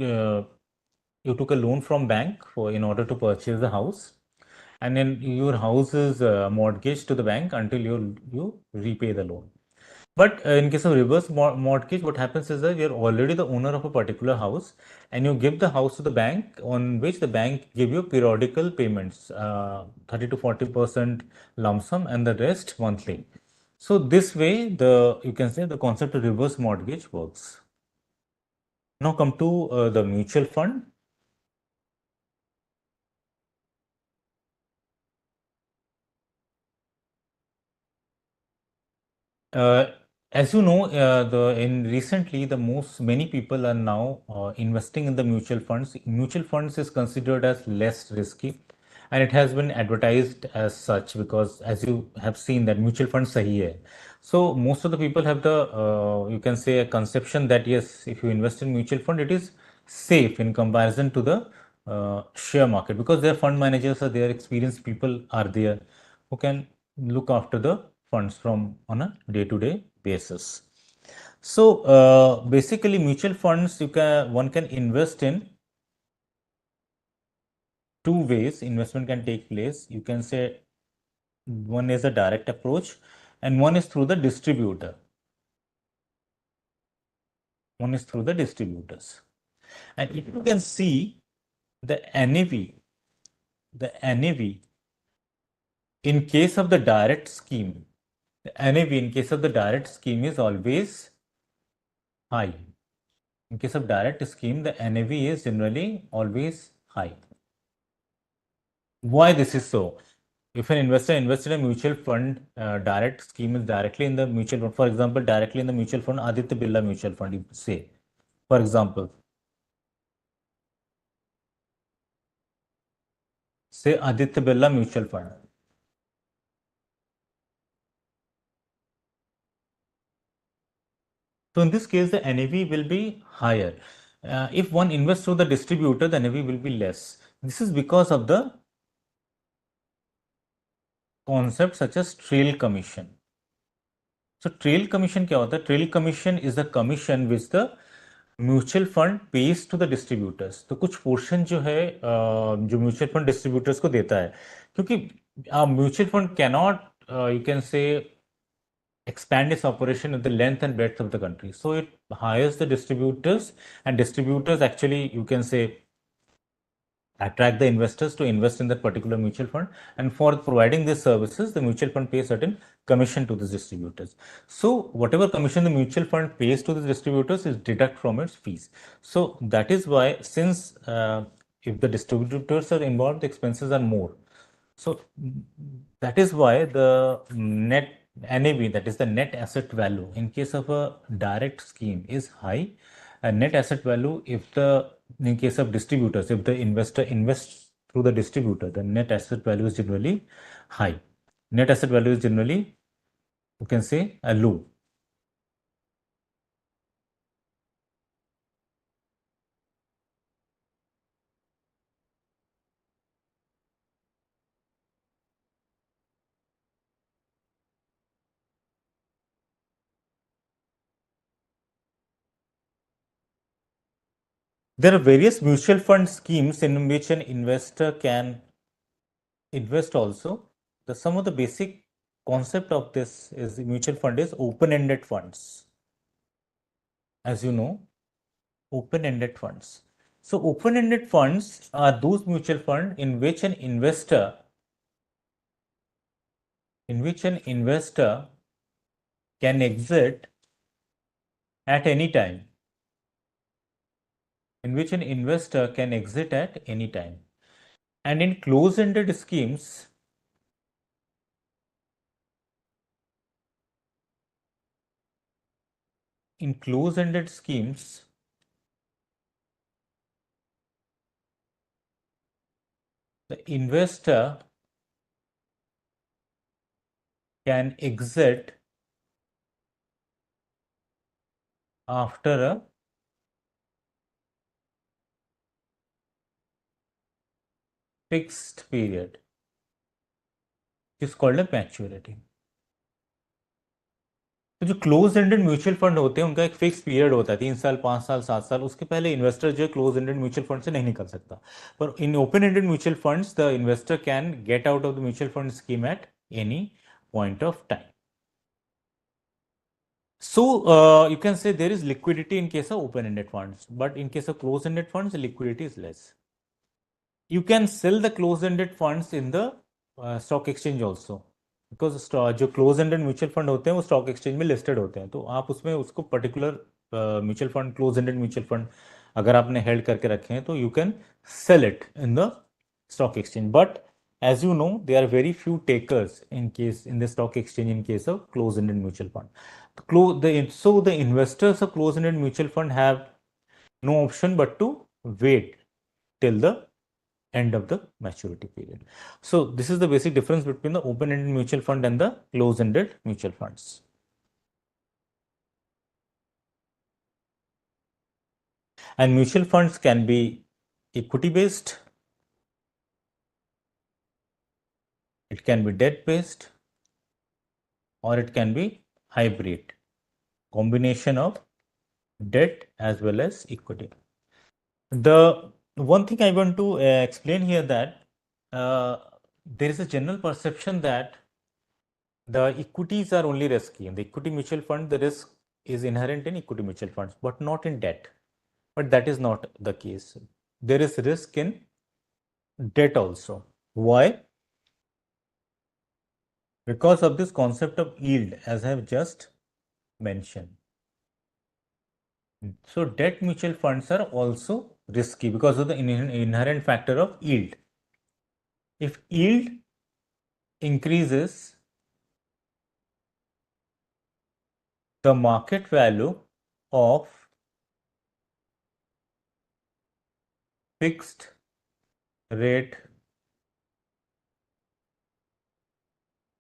you took a loan from bank for in order to purchase the house, and then your house is mortgaged to the bank until you repay the loan. But in case of reverse mortgage, what happens is that you're already the owner of a particular house, and you give the house to the bank, on which the bank give you periodical payments, 30 to 40% lump sum, and the rest monthly. So this way, the you can say the concept of reverse mortgage works. Now come to the mutual fund. Uh, as you know, the in recently the most many people are now investing in the mutual funds. Mutual funds is considered as less risky, and it has been advertised as such because, as you have seen, that mutual funds sahi hai. So most of the people have the you can say a conception that yes, if you invest in mutual fund, it is safe in comparison to the share market, because their fund managers are there, experienced people are there who can look after the funds from on a day-to-day basis. So basically, mutual funds, you can one can invest in two ways. Investment can take place. You can say one is a direct approach, and one is through the distributor. One is through the distributors. And if you can see the NAV, the NAV in case of the direct scheme, the NAV in case of the direct scheme is always high. In case of direct scheme, the NAV is generally always high. Why this is so? If an investor invests in a mutual fund, direct scheme is directly in the mutual fund. For example, directly in the mutual fund, Aditya Birla Mutual Fund, you say, for example, say Aditya Birla Mutual Fund. So in this case, the NAV will be higher. If one invests through the distributor, the NAV will be less. This is because of the concept such as trail commission. So trail commission क्या होता है? Trail commission is the commission which the mutual fund pays to the distributors. तो कुछ portion जो है जो mutual fund distributors को देता है, क्योंकि mutual fund cannot you can से expand its operation at the length and breadth of the country, so it hires the distributors, and distributors actually, you can say, attract the investors to invest in that particular mutual fund, and for providing these services the mutual fund pays certain commission to the distributors. So whatever commission the mutual fund pays to the distributors is deduct from its fees. So that is why, since if the distributors are involved, the expenses are more. So that is why the net NAV, that is the net asset value, in case of a direct scheme is high. And net asset value, if the in case of distributors, if the investor invests through the distributor, the net asset value is generally high. Net asset value is generally, you can say, a low. There are various mutual fund schemes in which an investor can invest also. The some of the basic concept of this is the mutual fund is open-ended funds. As you know, open-ended funds. So open-ended funds are those mutual fund in which an investor can exit at any time. In which an investor can exit at any time. And in close-ended schemes, the investor can exit after a fixed period is called a maturity. तो जो close ended mutual fund होते हैं उनका एक fix period होता है, 3 साल, 5 साल, 7 साल, उसके पहले इन्वेस्टर जो है क्लोज एंडेड म्यूचुअल फंड से नहीं निकल सकता. पर in open ended mutual funds the investor can get out of the mutual fund scheme at any point of time. So you can say there is liquidity in case of open-ended funds, but in case of closed-ended funds, the liquidity is less. You can sell the closed-ended funds in the stock exchange also, because जो closed-ended mutual fund होते हैं वो stock exchange में listed होते हैं, तो आप उसमें उसको particular mutual fund, close-ended mutual fund अगर आपने हेल्ड करके रखे हैं तो you can sell it in the stock exchange. But as you know, there are very few takers in the stock exchange in case of closed-ended mutual fund. So the investors of closed-ended mutual fund have no option but to wait till the end of the maturity period. So this is the basic difference between the open-ended mutual fund and the closed-ended mutual funds. And mutual funds can be equity based, it can be debt based, or it can be hybrid, combination of debt as well as equity. The one thing I want to explain here that there is a general perception that the equities are only risky. In the equity mutual fund, the risk is inherent in equity mutual funds, but not in debt. But that is not the case. There is risk in debt also. Why? Because of this concept of yield, as I have just mentioned. So debt mutual funds are also risky because of the inherent factor of yield. If yield increases, the market value of fixed rate,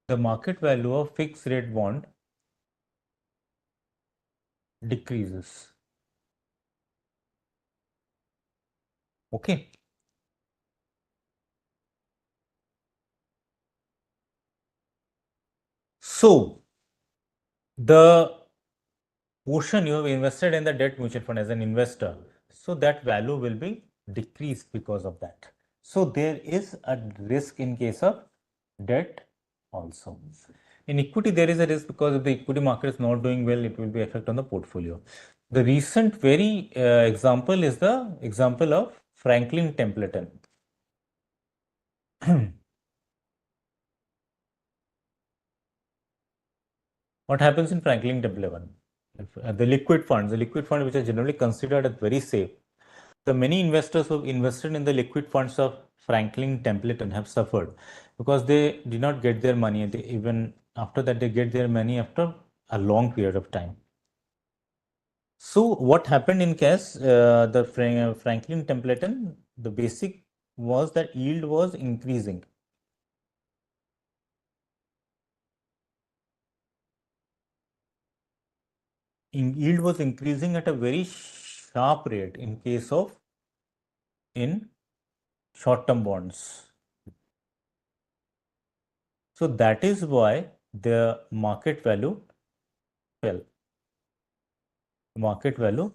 the market value of fixed rate bond decreases. Okay. So the portion you have invested in the debt mutual fund as an investor, so that value will be decreased because of that. So there is a risk in case of debt also. In equity, there is a risk because if the equity market is not doing well, it will be effect on the portfolio. The recent very example is the example of Franklin Templeton. What happens in Franklin Templeton? The liquid funds which are generally considered as very safe, the many investors who have invested in the liquid funds of Franklin Templeton have suffered because they did not get their money. Even after that, they get their money after a long period of time. So what happened in case the Franklin Templeton, the basic was that yield was increasing. Yield was increasing at a very sharp rate in case of in short-term bonds. So that is why the market value fell. Market value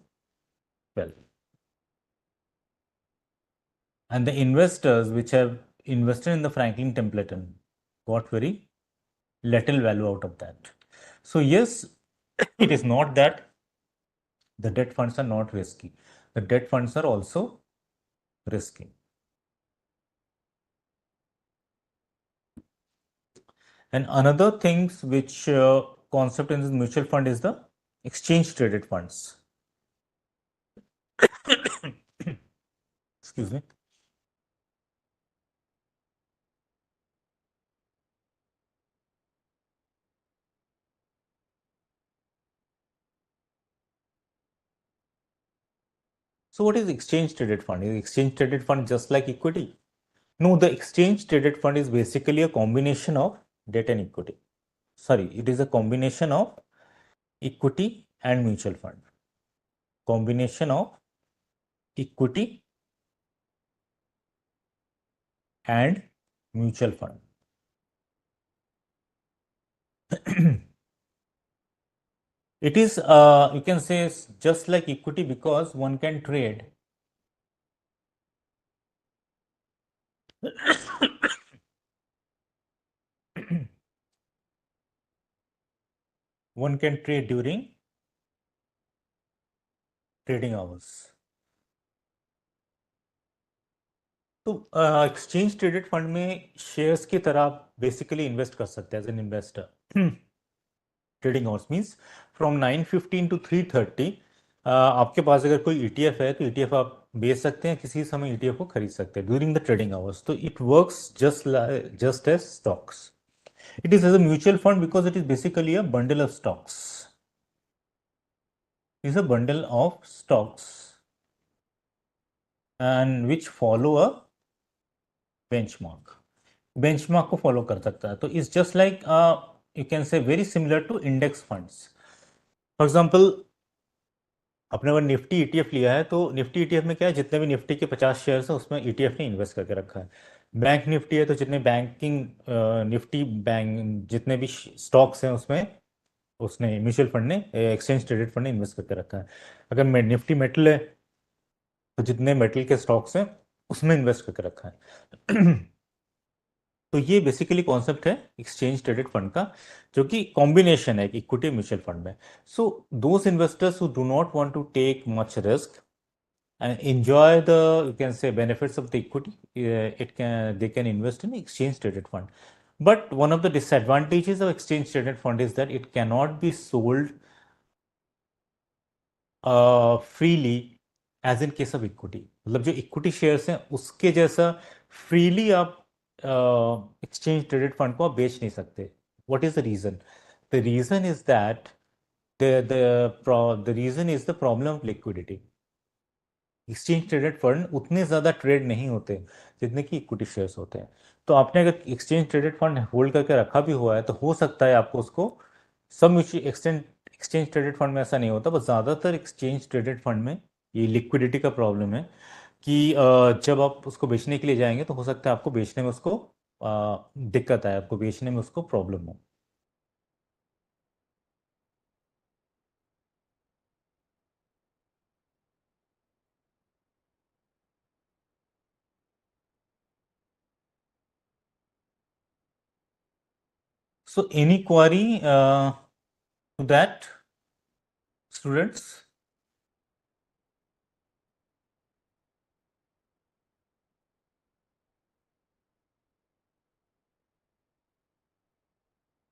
fell. And the investors which have invested in the Franklin Templeton got very little value out of that. So yes, it is not that the debt funds are not risky. The debt funds are also risky. And another things which concept in this mutual fund is the exchange traded funds. Excuse me. So what is exchange traded fund? Is exchange traded fund just like equity? No, the exchange traded fund is basically a combination of debt and equity. Sorry, it is a combination of equity and mutual fund. combination of equity and mutual fund. It is, you can say, just like equity because one can trade. One can trade during trading hours. तो exchange traded fund में shares की तरह आप basically invest कर सकते हैं as an investor. Trading hours means from 9:15 to 3:30. आपके पास अगर कोई ईटीएफ है तो ईटीएफ आप बेच सकते हैं, किसी समय ईटीएफ को खरीद सकते हैं ड्यूरिंग द ट्रेडिंग आवर्स. तो it works just as stocks. It is as a mutual fund because it is basically a bundle of stocks. It is a bundle of stocks and which follow a benchmark. Benchmark को follow कर सकता है. तो it's just like you can say very similar to index funds. For example, अपने अगर Nifty ETF लिया है तो निफ्टी ईटीएफ में क्या है, जितने भी निफ्टी के 50 शेयर्स है उसमें ईटीएफ ने इन्वेस्ट करके रखा है. बैंक निफ्टी है तो जितने बैंकिंग निफ्टी बैंक जितने भी स्टॉक्स हैं उसमें उसने म्यूचुअल फंड ने एक्सचेंज ट्रेडेड फंड ने इन्वेस्ट करके रखा है. अगर निफ्टी मेटल है तो जितने मेटल के स्टॉक्स हैं उसमें इन्वेस्ट करके रखा है. तो ये बेसिकली कॉन्सेप्ट है एक्सचेंज ट्रेडेड फंड का, जो कि कॉम्बिनेशन है इक्विटी म्यूचुअल फंड में. So those investors who do not want to take much risk and enjoy the, you can say, benefits of the equity, they can invest in exchange traded fund. But one of the disadvantages of exchange traded fund is that it cannot be sold freely as in case of equity. मतलब जो equity shares हैं उसके जैसा freely आप exchange traded fund को आप बेच नहीं सकते. What is the reason? The reason is that the reason is the problem of liquidity. Exchange traded fund उतने ज़्यादा ट्रेड नहीं होते जितने कि इक्विटी शेयर्स होते हैं. तो आपने अगर एक्सचेंज ट्रेडेड फंड होल्ड करके रखा भी हुआ है तो हो सकता है आपको उसको सब म्यूचुअल एक्सचेंज ट्रेडेड फंड में ऐसा नहीं होता, बस ज़्यादातर एक्सचेंज ट्रेडेड फंड में ये लिक्विडिटी का प्रॉब्लम है कि जब आप उसको बेचने के लिए जाएंगे तो हो सकता है आपको बेचने में उसको दिक्कत आए, आपको बेचने में उसको प्रॉब्लम हो. So any query to that students?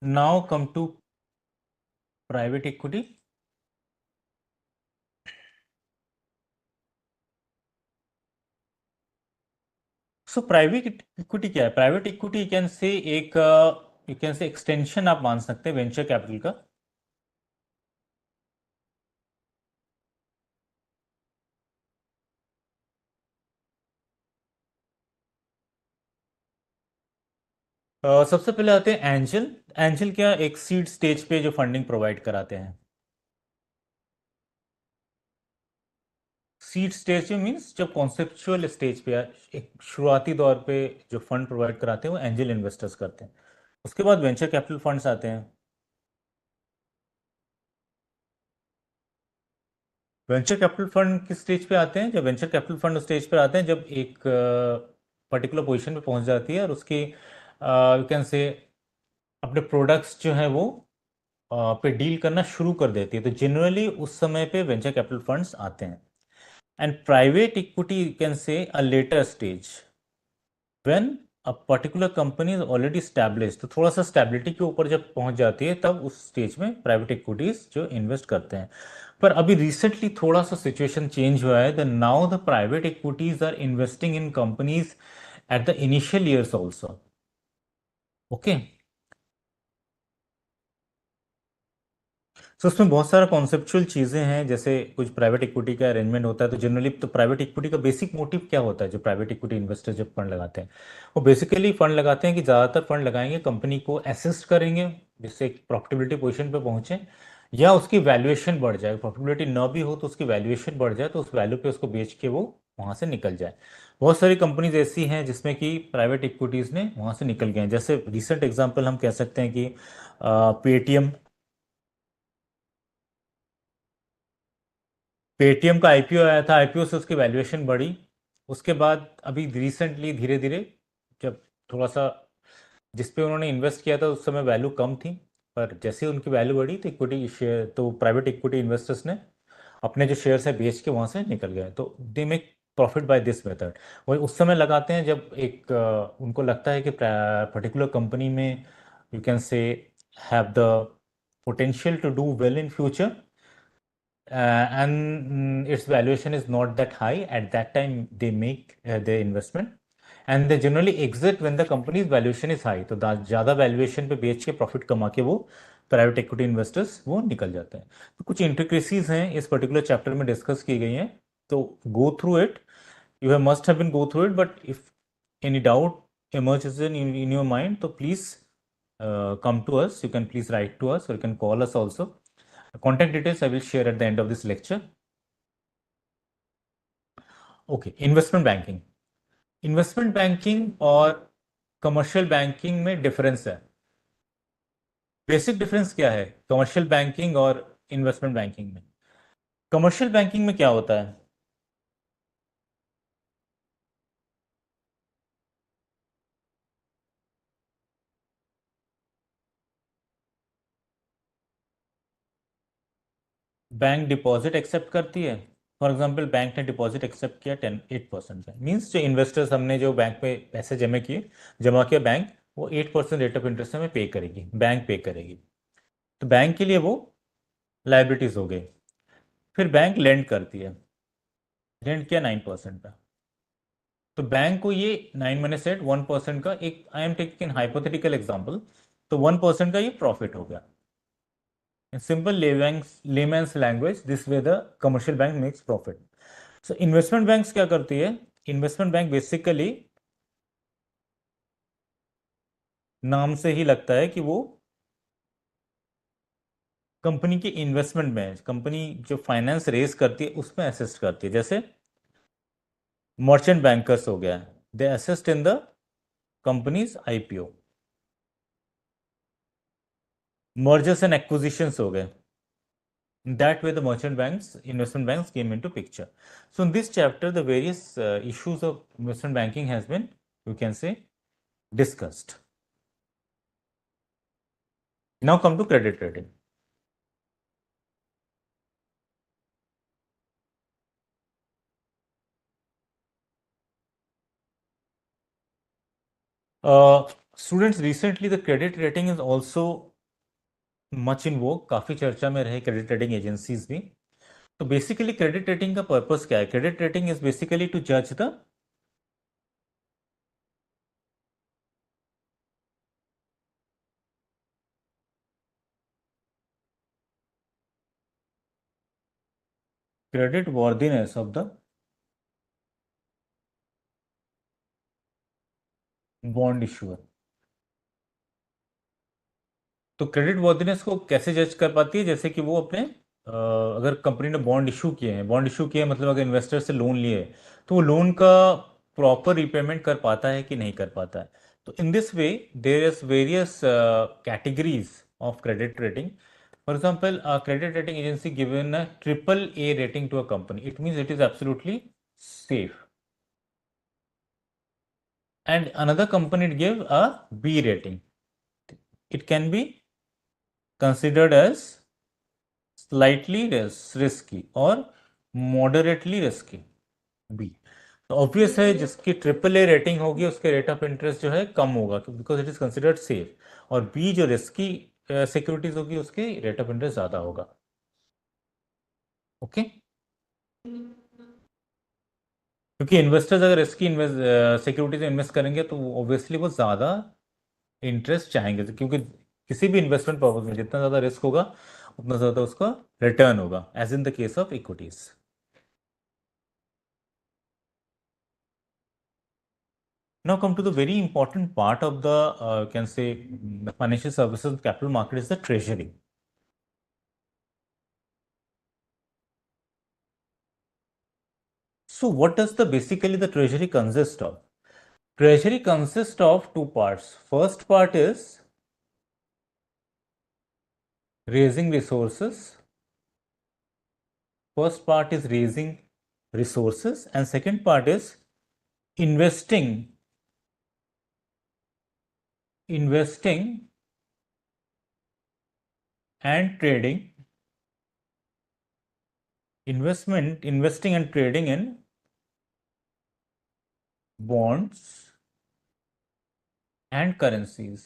Now come to private equity. So private equity क्या है? प्राइवेट इक्विटी यू कैन से एक यू कैन से एक्सटेंशन आप मान सकते हैं वेंचर कैपिटल का. सबसे पहले आते हैं एंजल. एंजल क्या, एक सीड स्टेज पे जो फंडिंग प्रोवाइड कराते हैं. सीड स्टेज मींस जब कॉन्सेप्चुअल स्टेज पे एक शुरुआती दौर पे जो फंड प्रोवाइड कराते हैं वो एंजल इन्वेस्टर्स करते हैं. उसके बाद वेंचर कैपिटल फंड्स आते हैं. वेंचर कैपिटल फंड किस स्टेज पे आते हैं? जब वेंचर कैपिटल फंड स्टेज पे आते हैं जब एक पर्टिकुलर पोजीशन पे पहुंच जाती है और उसकी यू कैन से अपने प्रोडक्ट्स जो है वो पे डील करना शुरू कर देती है. तो जनरली उस समय पे वेंचर कैपिटल फंड्स आते हैं. And private equity you can से a later stage when a particular company is already establish. तो थोड़ा सा स्टेबिलिटी के ऊपर जब पहुंच जाती है तब उस स्टेज में प्राइवेट इक्विटीज जो इन्वेस्ट करते हैं. पर अभी रिसेंटली थोड़ा सा सिचुएशन चेंज हुआ है. The now the private equities are investing in companies at the initial years also. Okay. तो उसमें बहुत सारा कॉन्सेप्चुअल चीज़ें हैं. जैसे कुछ प्राइवेट इक्विटी का अरेंजमेंट होता है तो जनरली तो प्राइवेट इक्विटी का बेसिक मोटिव क्या होता है? जो प्राइवेट इक्विटी इन्वेस्टर जब फंड लगाते हैं वो बेसिकली फंड लगाते हैं कि ज़्यादातर फंड लगाएंगे कंपनी को असिस्ट करेंगे जिससे एक प्रॉफिटेबिलिटी पोजीशन पे पहुंचे या उसकी वैल्यूएशन बढ़ जाए, प्रॉफिटेबिलिटी ना भी हो तो उसकी वैल्यूएशन बढ़ जाए, तो उस वैल्यू पे उसको बेच के वो वहाँ से निकल जाए। बहुत सारी कंपनीज ऐसी हैं जिसमें कि प्राइवेट इक्विटीज़ ने वहाँ से निकल गए हैं। जैसे रिसेंट एग्जांपल हम कह सकते हैं कि पेटीएम। पेटीएम का आईपीओ आया था, आईपीओ से उसकी वैल्यूएशन बढ़ी। उसके बाद अभी रिसेंटली धीरे धीरे जब थोड़ा सा जिस पे उन्होंने इन्वेस्ट किया था उस समय वैल्यू कम थी, पर जैसे ही उनकी वैल्यू बढ़ी तो इक्विटी शेयर, तो प्राइवेट इक्विटी इन्वेस्टर्स ने अपने जो शेयर्स है बेच के वहाँ से निकल गए। तो they make profit by this method. वही उस समय लगाते हैं जब एक उनको लगता है कि पर्टिकुलर कंपनी में यू कैन से have the potential to do well in future, and its valuation is not that high at that time they make their investment, and they generally exit when the company's valuation is high। तो ज़्यादा valuation पे बेच के profit कमा के वो private equity investors वो निकल जाते हैं। तो कुछ इंट्रिकेसीज हैं इस पर्टिकुलर चैप्टर में डिस्कस की गई हैं, तो go through it. You have must have been go through it, but if any doubt emerges in your mind, so please come to us. You can please write to us or you can call us also. Contact details I will share at the end of this lecture. Okay, investment banking. Investment banking और commercial banking में difference है। Basic difference क्या है commercial banking और investment banking में? Commercial banking में क्या होता है? बैंक डिपॉजिट एक्सेप्ट करती है। फॉर एग्जांपल बैंक ने डिपॉजिट एक्सेप्ट किया 8% का, मीन्स जो इन्वेस्टर्स हमने जो बैंक में पैसे जमा किया, बैंक वो 8% रेट ऑफ इंटरेस्ट हमें पे करेगी, बैंक पे करेगी। तो बैंक के लिए वो लाइबिलिटीज हो गई। फिर बैंक लेंड करती है, लेंड किया 9% का। तो बैंक को ये 9 - 8 1% का, एक I am taking an hypothetical example, तो 1% का ये प्रॉफिट हो गया। In simple layman's language, this way the commercial bank makes profit. So investment banks क्या करती है? इन्वेस्टमेंट बैंक बेसिकली नाम से ही लगता है कि वो कंपनी की इन्वेस्टमेंट में, कंपनी जो फाइनेंस रेज करती है उसमें असिस्ट करती है। जैसे मर्चेंट बैंकर्स हो गया, they assist in the companies IPO. Mergers and acquisitions हो गए, that way the merchant banks, investment banks came into picture. So in this chapter the various issues of investment banking has been, you can say, discussed. Now come to credit rating. Students, recently the credit rating is also much in vogue, काफी चर्चा में रहे credit rating agencies भी। तो basically credit rating का purpose क्या है? Credit rating is basically to जज the credit worthiness of the bond issuer. तो क्रेडिट वर्दीनेस को कैसे जज कर पाती है? जैसे कि वो अपने अगर कंपनी ने बॉन्ड इशू किए हैं, बॉन्ड इशू किए हैं मतलब अगर इन्वेस्टर से लोन लिए तो वो लोन का प्रॉपर रिपेमेंट कर पाता है कि नहीं कर पाता है। तो in this way there is various categories of credit rating. For example, credit rating agency given a AAA rating to a company, it means it is absolutely safe, and another company give a B rating. It can be considered as slightly risky or moderately risky, B. तो obvious है जिसकी AAA rating होगी उसके rate of interest जो है कम होगा, because it is considered safe. और B जो रिस्की सिक्योरिटीज होगी उसके रेट ऑफ इंटरेस्ट ज़्यादा होगा। ओके, क्योंकि इन्वेस्टर्स अगर रिस्की सिक्योरिटीज में इन्वेस्ट करेंगे तो ऑब्वियसली वो ज़्यादा इंटरेस्ट चाहेंगे, तो क्योंकि किसी भी इन्वेस्टमेंट पर्पज में जितना ज़्यादा रिस्क होगा उतना ज़्यादा उसका रिटर्न होगा, as in the case of equities. Now come to the very important part of the can say the financial services capital market is the treasury. So what does the basically the treasury consist of? Treasury consists of two parts. First part is raising resources. First part is raising resources, and second part is investing, investing and trading, investing and trading in bonds and currencies.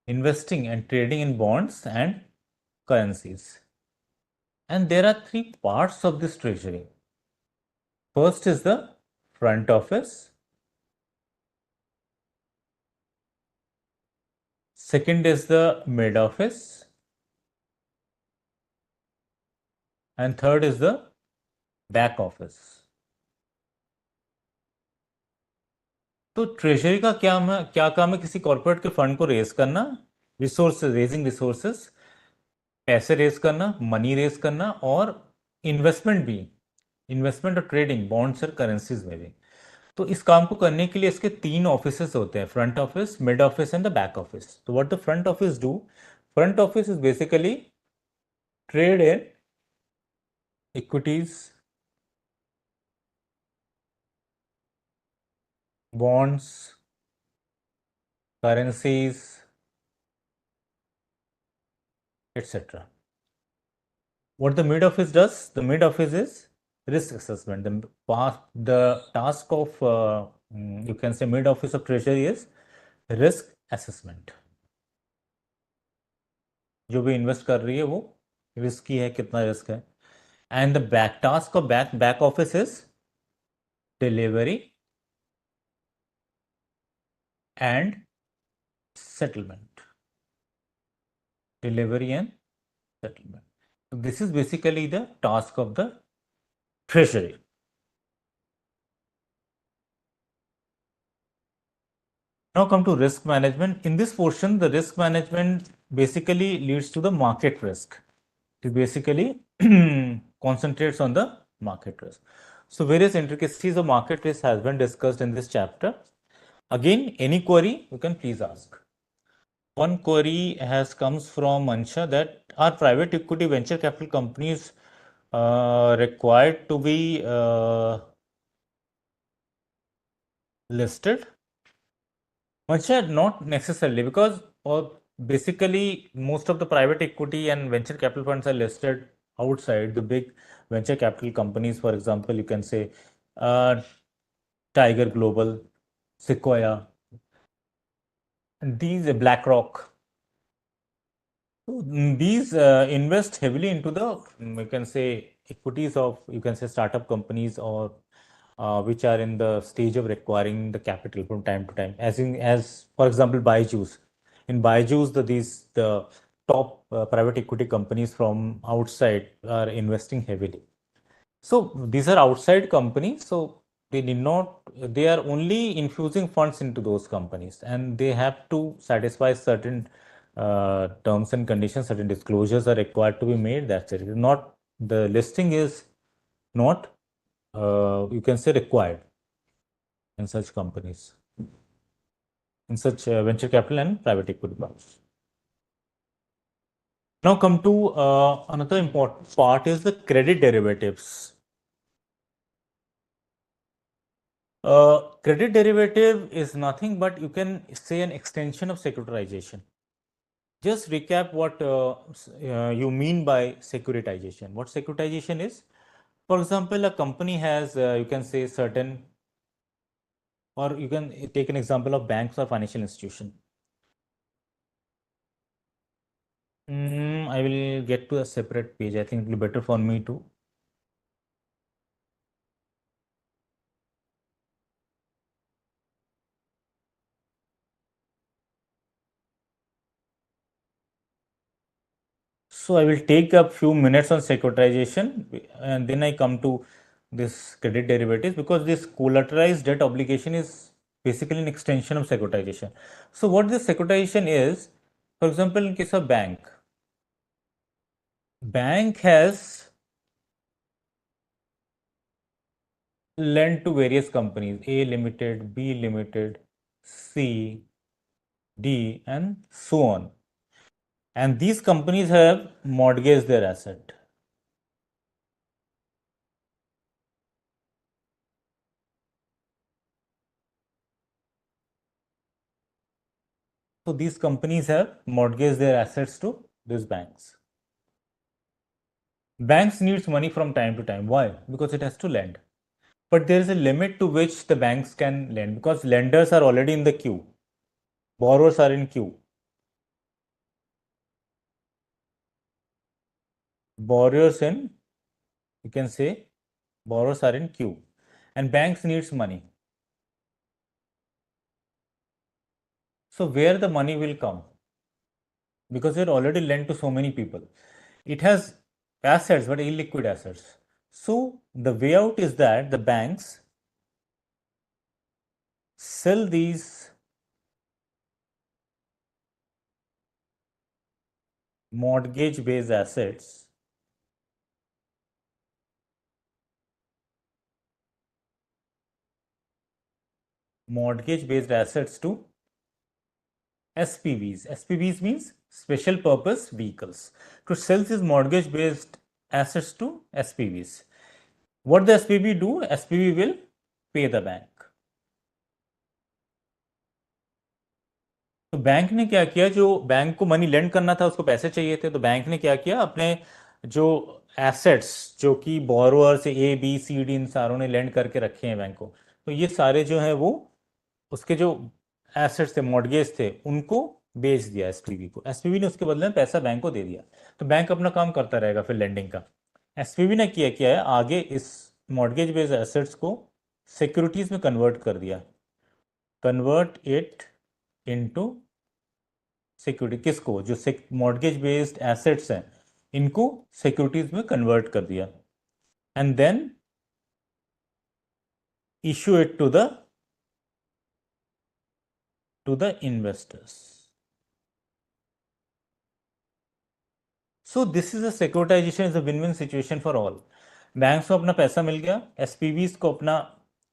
Investing and trading in bonds and currencies. And there are three parts of this treasury. First is the front office. Second is the mid office. And third is the back office. तो treasury का क्या काम है किसी corporate के fund को raise करना, resources, raising resources, पैसे रेज करना, मनी रेज करना, और इन्वेस्टमेंट भी, इन्वेस्टमेंट और ट्रेडिंग बॉन्ड्स और करेंसीज में भी। तो इस काम को करने के लिए इसके तीन ऑफिसेस होते हैं, front office, mid office and the back office. तो what the front office do? Front office is basically trade in equities, bonds, currencies, etc. What the mid office does? The mid office is risk assessment. The task of you can say mid office of treasury is risk assessment. जो भी invest कर रही है वो risky है, कितना risk है। And the back task of back office is delivery and settlement. Delivery and settlement. So this is basically the task of the treasury. Now come to risk management. In this portion, the risk management basically leads to the market risk. It basically concentrates on the market risk. So various intricacies of market risk has been discussed in this chapter. Again, any query you can please ask. One query has comes from Ansha that are private equity venture capital companies required to be listed? Ansha, not necessarily, because basically most of the private equity and venture capital funds are listed outside the big venture capital companies. For example, you can say uh, Tiger Global, Sequoia, and these BlackRock. These invest heavily into the you can say equities of, you can say, startup companies, or which are in the stage of requiring the capital from time to time. As for example, Byju's. In Byju's, the top private equity companies from outside are investing heavily. So these are outside companies, so they are only infusing funds into those companies, and they have to satisfy certain terms and conditions, certain disclosures are required to be made. That's it. Not, the listing is not, you can say, required in such companies, in such venture capital and private equity funds. Now come to another important part is the credit derivatives. Credit derivative is nothing but, you can say, an extension of securitization. Just recap what you mean by securitization. What securitization is? For example, a company has, you can say, certain, or you can take an example of banks or financial institution. I will get to a separate page. I think it will be better for me to. So I will take a few minutes on securitization, and then I come to this credit derivatives, because this collateralized debt obligation is basically an extension of securitization. So what this securitization is, for example, in case of bank, bank has lent to various companies, A Limited, B Limited, C, D, and so on. And these companies have mortgaged their asset. So these companies have mortgaged their assets to these banks. Banks needs money from time to time. Why? Because it has to lend. But there is a limit to which the banks can lend because lenders are already in the queue. Borrowers are in queue. Borrowers in, you can say, borrowers are in queue. And banks needs money. So where the money will come? Because it already lent to so many people. It has assets, but illiquid assets. So the way out is that the banks sell these mortgage based assets to SPVs. SPVs means special purpose vehicles. To sell these mortgage based assets to SPVs. What the SPV do? SPV will pay the bank. तो bank ने क्या किया, जो bank को money land करना था उसको पैसे चाहिए थे, तो बैंक ने क्या किया, अपने जो एसेट्स जो कि borrowers A B C D इन सारों ने लेंड करके रखे हैं बैंक को, तो ये सारे जो है वो उसके जो एसेट्स थे मॉर्गेज थे उनको बेच दिया एसपीवी को। एसपीवी ने उसके बदले में पैसा बैंक को दे दिया, तो बैंक अपना काम करता रहेगा फिर लेंडिंग का। एसपीवी ने किया किया है आगे इस मॉर्गेज बेस्ड एसेट्स को सिक्योरिटीज में कन्वर्ट कर दिया, कन्वर्ट इट इनटू सिक्योरिटी। किसको? जो मॉर्गेज बेस्ड एसेट्स हैं इनको सिक्योरिटीज में कन्वर्ट कर दिया and then issue it to the investors. So this is a securitisation is a win win situation for all. Banks को अपना पैसा मिल गया, एसपीवीज को अपना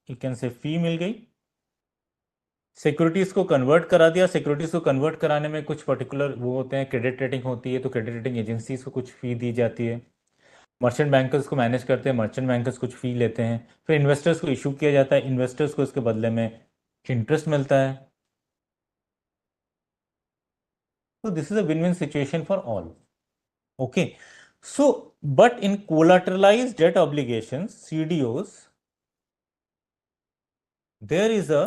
यू कैन से फी मिल गई, सिक्योरिटीज को कन्वर्ट करा दिया। सिक्योरिटीज को कन्वर्ट कराने में कुछ पर्टिकुलर वो होते हैं, क्रेडिट रेटिंग होती है, तो क्रेडिट रेटिंग एजेंसीज को कुछ फी दी जाती है। मर्चेंट बैंकर्स को मैनेज करते हैं, मर्चेंट बैंकर्स कुछ फी लेते हैं। फिर इन्वेस्टर्स को इशू किया जाता है, इन्वेस्टर्स को इसके बदले में इंटरेस्ट मिलता है। तो this is a win win situation for all. Okay, so but in collateralized debt obligations CDOs there is a,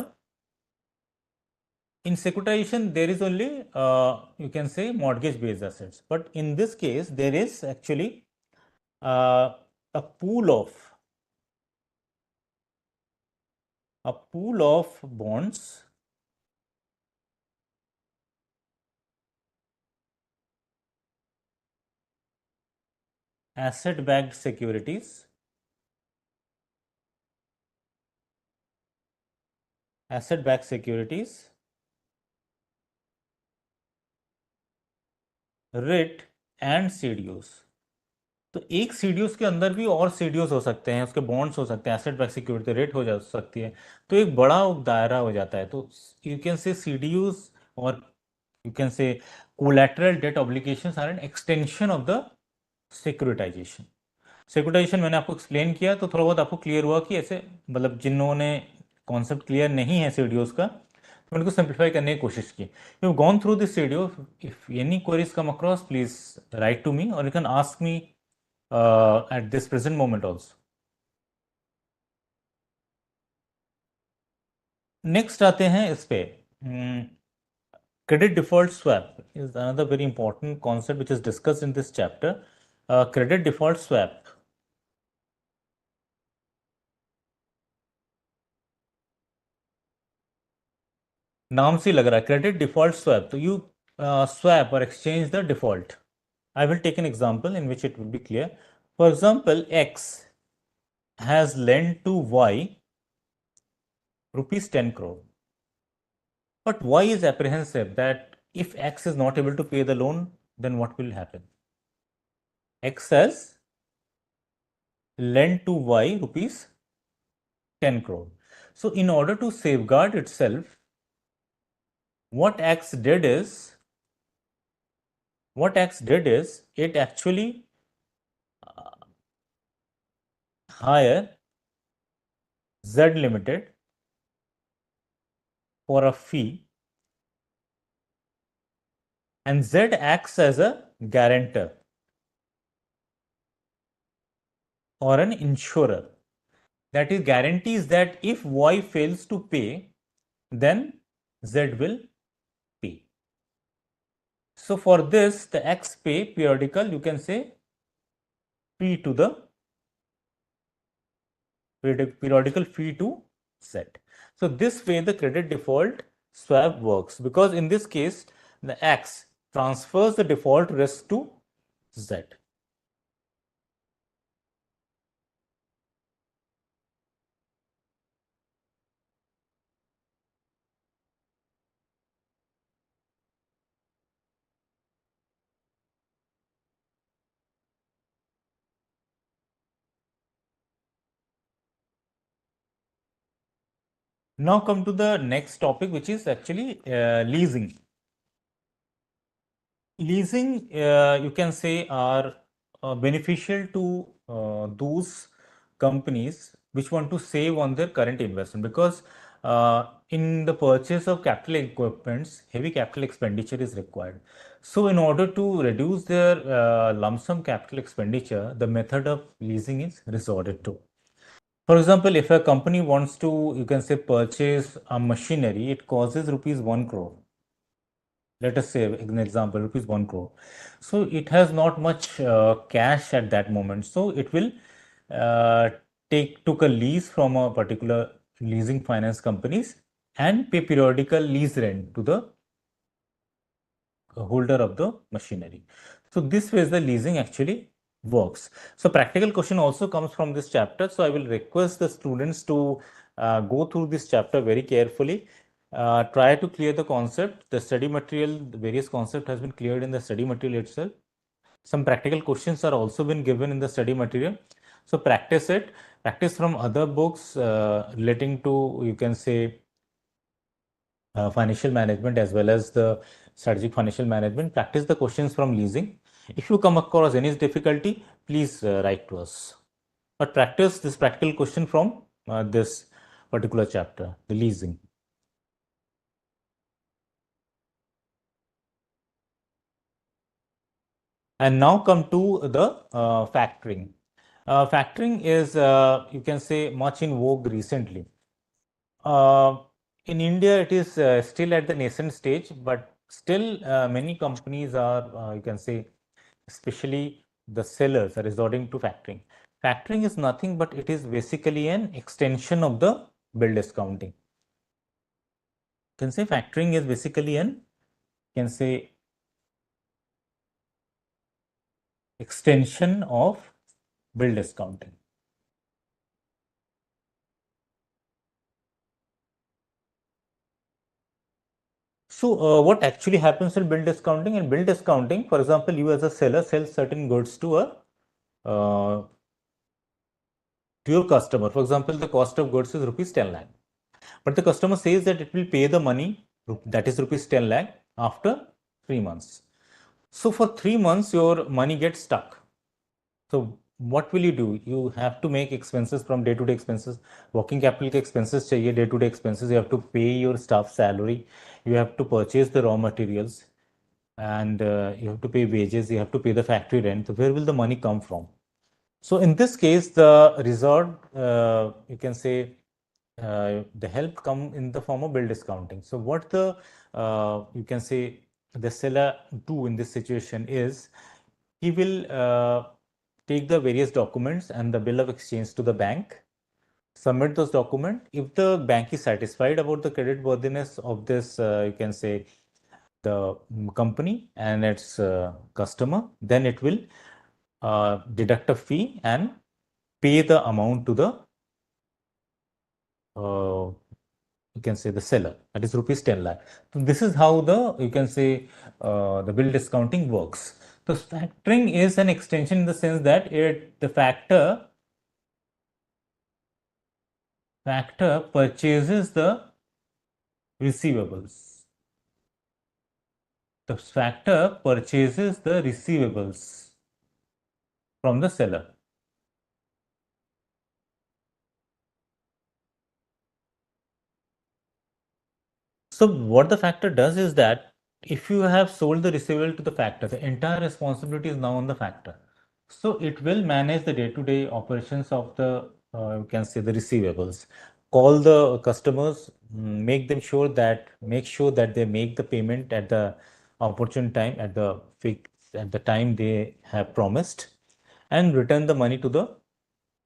in securitization there is only you can say mortgage based assets, but in this case there is actually uh, a pool of bonds, asset backed securities, asset backed securities, RIT and CDOs। तो एक CDOs के अंदर भी और CDOs हो सकते हैं, उसके बॉन्ड्स हो सकते हैं, एसेट बैक सिक्योरिटी रेट हो जा सकती है, तो एक बड़ा दायरा हो जाता है। तो यू कैन से CDOs और you can say collateral debt obligations are an extension of the securitisation. Securitisation मैंने आपको एक्सप्लेन किया तो थोड़ा बहुत आपको क्लियर हुआ कि ऐसे, मतलब जिन्होंने कॉन्सेप्ट क्लियर नहीं है CDOs का, तो उनको सिंप्लीफाई करने की कोशिश की। You gone through this CDO, if any queries come across please write to me और you can ask me at this present moment also. Next आते हैं इस पे, credit default swap is another very important concept which is discussed in this chapter. Credit default swap, नाम से लग रहा है क्रेडिट डिफॉल्ट स्वैप, तो यू स्वैप और exchange the default. I will take an example in which it will be clear. For example, X has lent to Y rupees 10 crore. But Y is apprehensive that if X is not able to pay the loan, then what will happen? X has lent to Y rupees 10 crore. So in order to safeguard itself, what X did is, it actually hire Z Limited for a fee, and Z acts as a guarantor or an insurer. That is, guarantees that if Y fails to pay, then Z will pay. So for this, the X pay periodical, you can say fee to the periodical fee to Z. So this way the credit default swap works, because in this case the X transfers the default risk to Z. Now come to the next topic, which is actually leasing. Leasing, you can say, are beneficial to those companies which want to save on their current investment, because in the purchase of capital equipments, heavy capital expenditure is required. So in order to reduce their lump sum capital expenditure, the method of leasing is resorted to. For example, if a company wants to, you can say, purchase a machinery, it costs rupees 1 crore. Let us say, an example, rupees 1 crore. So it has not much cash at that moment. So it will uh, took a lease from a particular leasing finance companies and pay periodical lease rent to the holder of the machinery. So this way the leasing actually works. So practical question also comes from this chapter. So I will request the students to go through this chapter very carefully. Try to clear the concept. The study material, the various concept has been cleared in the study material itself. Some practical questions are also been given in the study material. So practice it. Practice from other books relating to, you can say, financial management as well as the strategic financial management. Practice the questions from leasing. If you come across any difficulty, please write to us. But practice this practical question from this particular chapter, the leasing. And now come to the factoring. Factoring is, you can say, much in vogue recently. Uh, in India, it is still at the nascent stage, but still many companies are, you can say, especially the sellers are resorting to factoring. Factoring is nothing but it is basically an extension of the bill discounting. You can say factoring is basically an, you can say, extension of bill discounting. So what actually happens in bill discounting? In bill discounting, for example, you as a seller sell certain goods to a uh, to your customer. For example, the cost of goods is rupees 10 lakh. But the customer says that it will pay the money, that is rupees 10 lakh, after 3 months. So for 3 months, your money gets stuck. So what will you do? You have to make expenses from day-to-day expenses. Working capital के expenses चाहिए, day-to-day expenses. You have to pay your staff salary. You have to purchase the raw materials, and you have to pay wages. You have to pay the factory rent. So where will the money come from? So in this case, the resort, you can say, the help come in the form of bill discounting. So what the, you can say, the seller do in this situation is, he will take the various documents and the bill of exchange to the bank, submit those documents. If the bank is satisfied about the credit worthiness of this, you can say, the company and its customer, then it will deduct a fee and pay the amount to the, you can say the seller, that is rupees 10 lakh. So this is how the, you can say, the bill discounting works. So factoring is an extension in the sense that the factor purchases the receivables. The factor purchases the receivables from the seller. So what the factor does is that if you have sold the receivable to the factor, the entire responsibility is now on the factor. So it will manage the day-to-day operations of the, you can say, the receivables. Call the customers, make sure that they make the payment at the opportune time, at the time they have promised, and return the money to the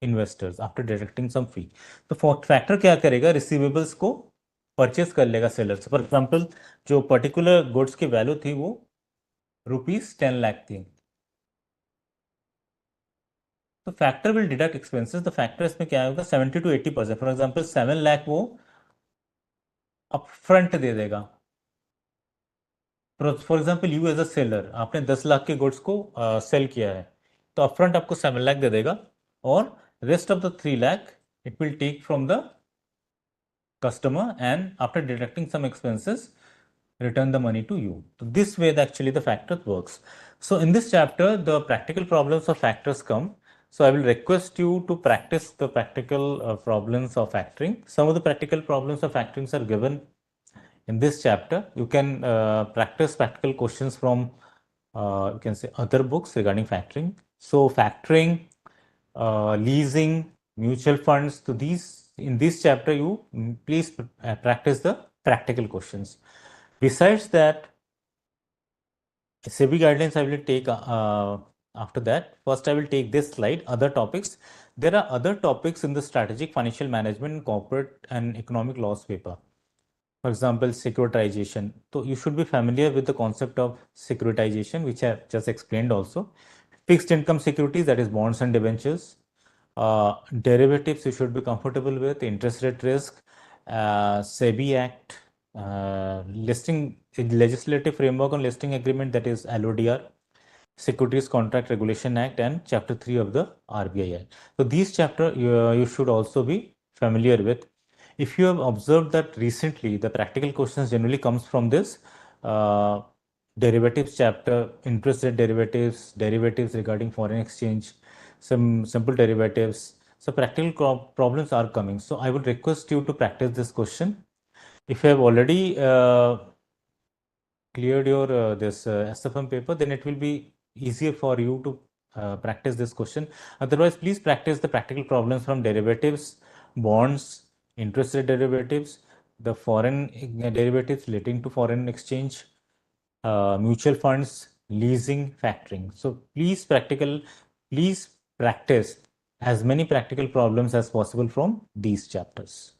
investors after deducting some fee. तो factor क्या करेगा, receivables को purchase कर लेगा seller से. For example जो particular goods की value थी वो ₹10 लाख थी. तो फैक्टर विल डिडक्ट एक्सपेंसेस. तो फैक्टर इसमें क्या होगा, 70 to 80%. फॉर एग्जांपल 7 लाख वो अपफ्रंट दे देगा. For example you as a seller, आपने 10 लाख के गुड्स को सेल किया है, तो अपफ्रंट आपको 7 लाख दे देगा, और rest of the 3 lakh it will take from the customer, and after deducting some expenses return the money to you. So this way actually the factor works. So in this chapter the practical problems of factors come. So I will request you to practice the practical problems of factoring. Some of the practical problems of factoring are given in this chapter. You can practice practical questions from you can say other books regarding factoring. So factoring, leasing, mutual funds. So these, in this chapter you please practice the practical questions. Besides that, SEBI guidelines I will take after that. First I will take this slide, other topics. There are other topics in the strategic financial management, corporate and economic laws paper. For example, securitization. So you should be familiar with the concept of securitization, which I have just explained also. Fixed income securities, that is bonds and debentures. Derivatives you should be comfortable with. Interest rate risk, SEBI Act, listing legislative framework on listing agreement, that is LODR, Securities Contract Regulation Act, and Chapter 3 of the RBI Act. So these chapter you should also be familiar with. If you have observed that recently the practical questions generally comes from this derivatives chapter, interest rate derivatives, derivatives regarding foreign exchange, some simple derivatives. So practical problems are coming. So I would request you to practice this question. If you have already cleared your this SFM paper, then it will be easier for you to practice this question. Otherwise, please practice the practical problems from derivatives, bonds, interest rate derivatives, the foreign derivatives relating to foreign exchange, mutual funds, leasing, factoring. So please practice as many practical problems as possible from these chapters.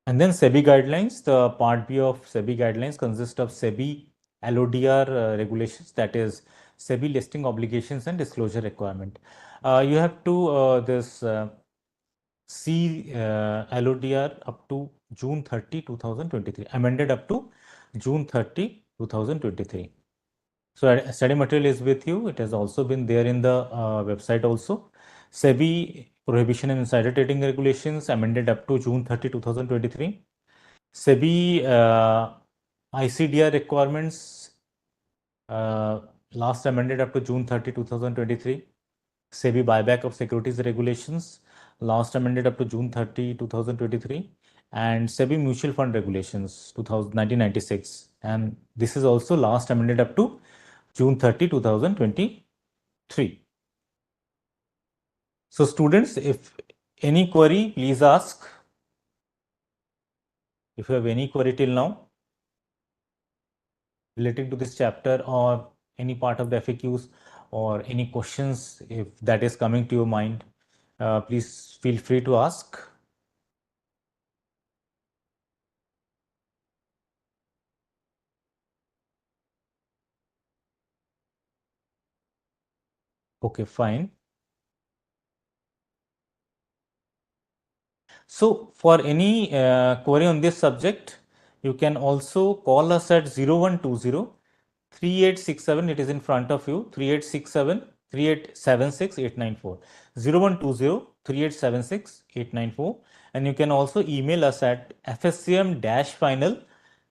And then SEBI guidelines, the part B of SEBI guidelines consists of SEBI LODR regulations, that is SEBI listing obligations and disclosure requirement. You have to see LODR up to June 30, 2023, amended up to June 30, 2023. So study material is with you. It has also been there in the website also. SEBI prohibition and insider trading regulations amended up to June 30, 2023. SEBI ICDR requirements last amended up to June 30, 2023. SEBI buyback of securities regulations last amended up to June 30, 2023. And SEBI mutual fund regulations 1996. And this is also last amended up to June 30, 2023. So students, if any query, please ask. If you have any query till now relating to this chapter or any part of the FAQs or any questions, if that is coming to your mind, please feel free to ask. Okay, fine. So for any query on this subject, you can also call us at 0120 3867. It is in front of you, 3867 3876 894, 0120 3876 894. And you can also email us at fscm-final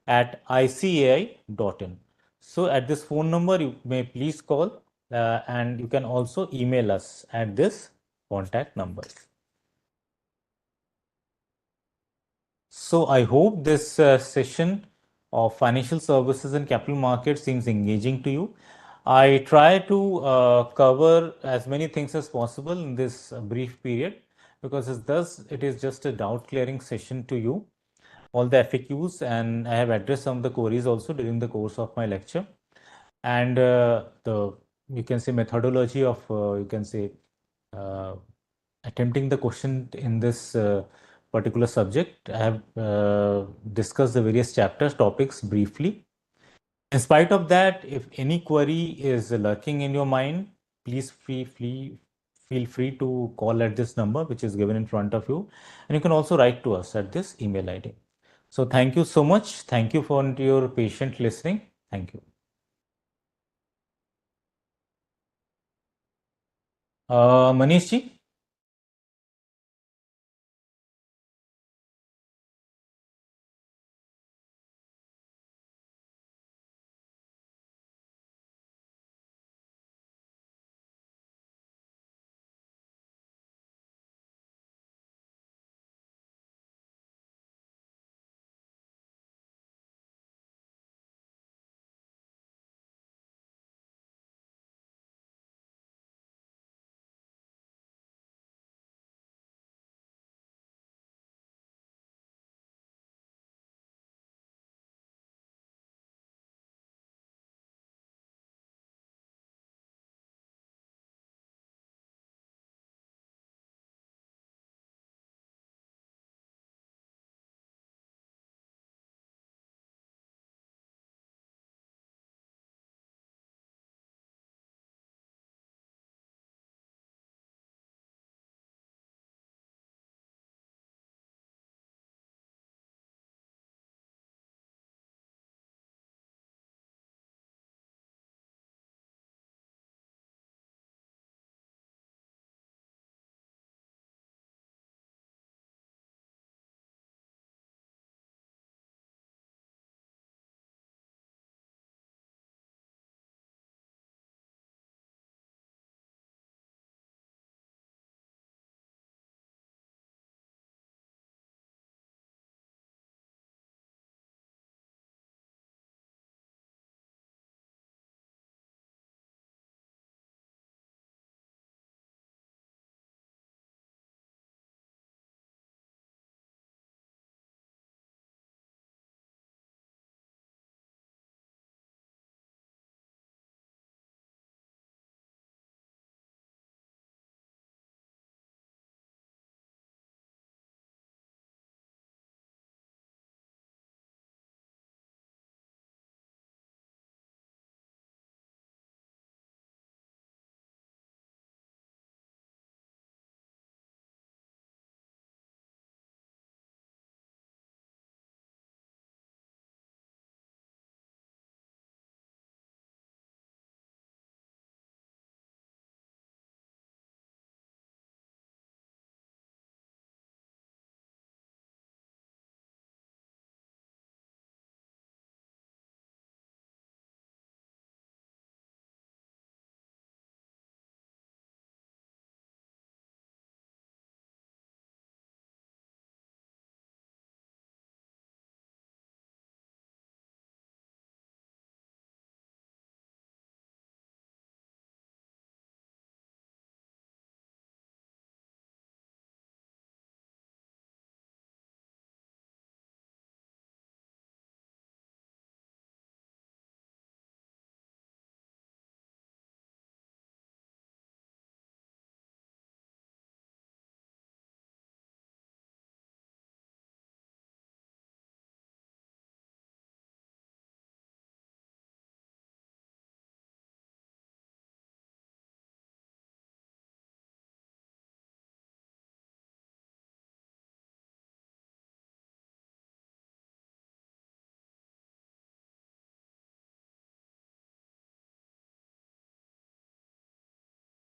at icai.in. So at this phone number, you may please call, and you can also email us at this contact number. So I hope this session of financial services and capital markets seems engaging to you. I try to cover as many things as possible in this brief period, because it is just a doubt clearing session to you, all the FAQs, and I have addressed some of the queries also during the course of my lecture. And the, you can say, methodology of you can say uh, attempting the question in this particular subject. I have discussed the various chapters, topics briefly. In spite of that, if any query is lurking in your mind, please feel free to call at this number, which is given in front of you. And you can also write to us at this email ID. So thank you so much. Thank you for your patient listening. Thank you. Manish ji?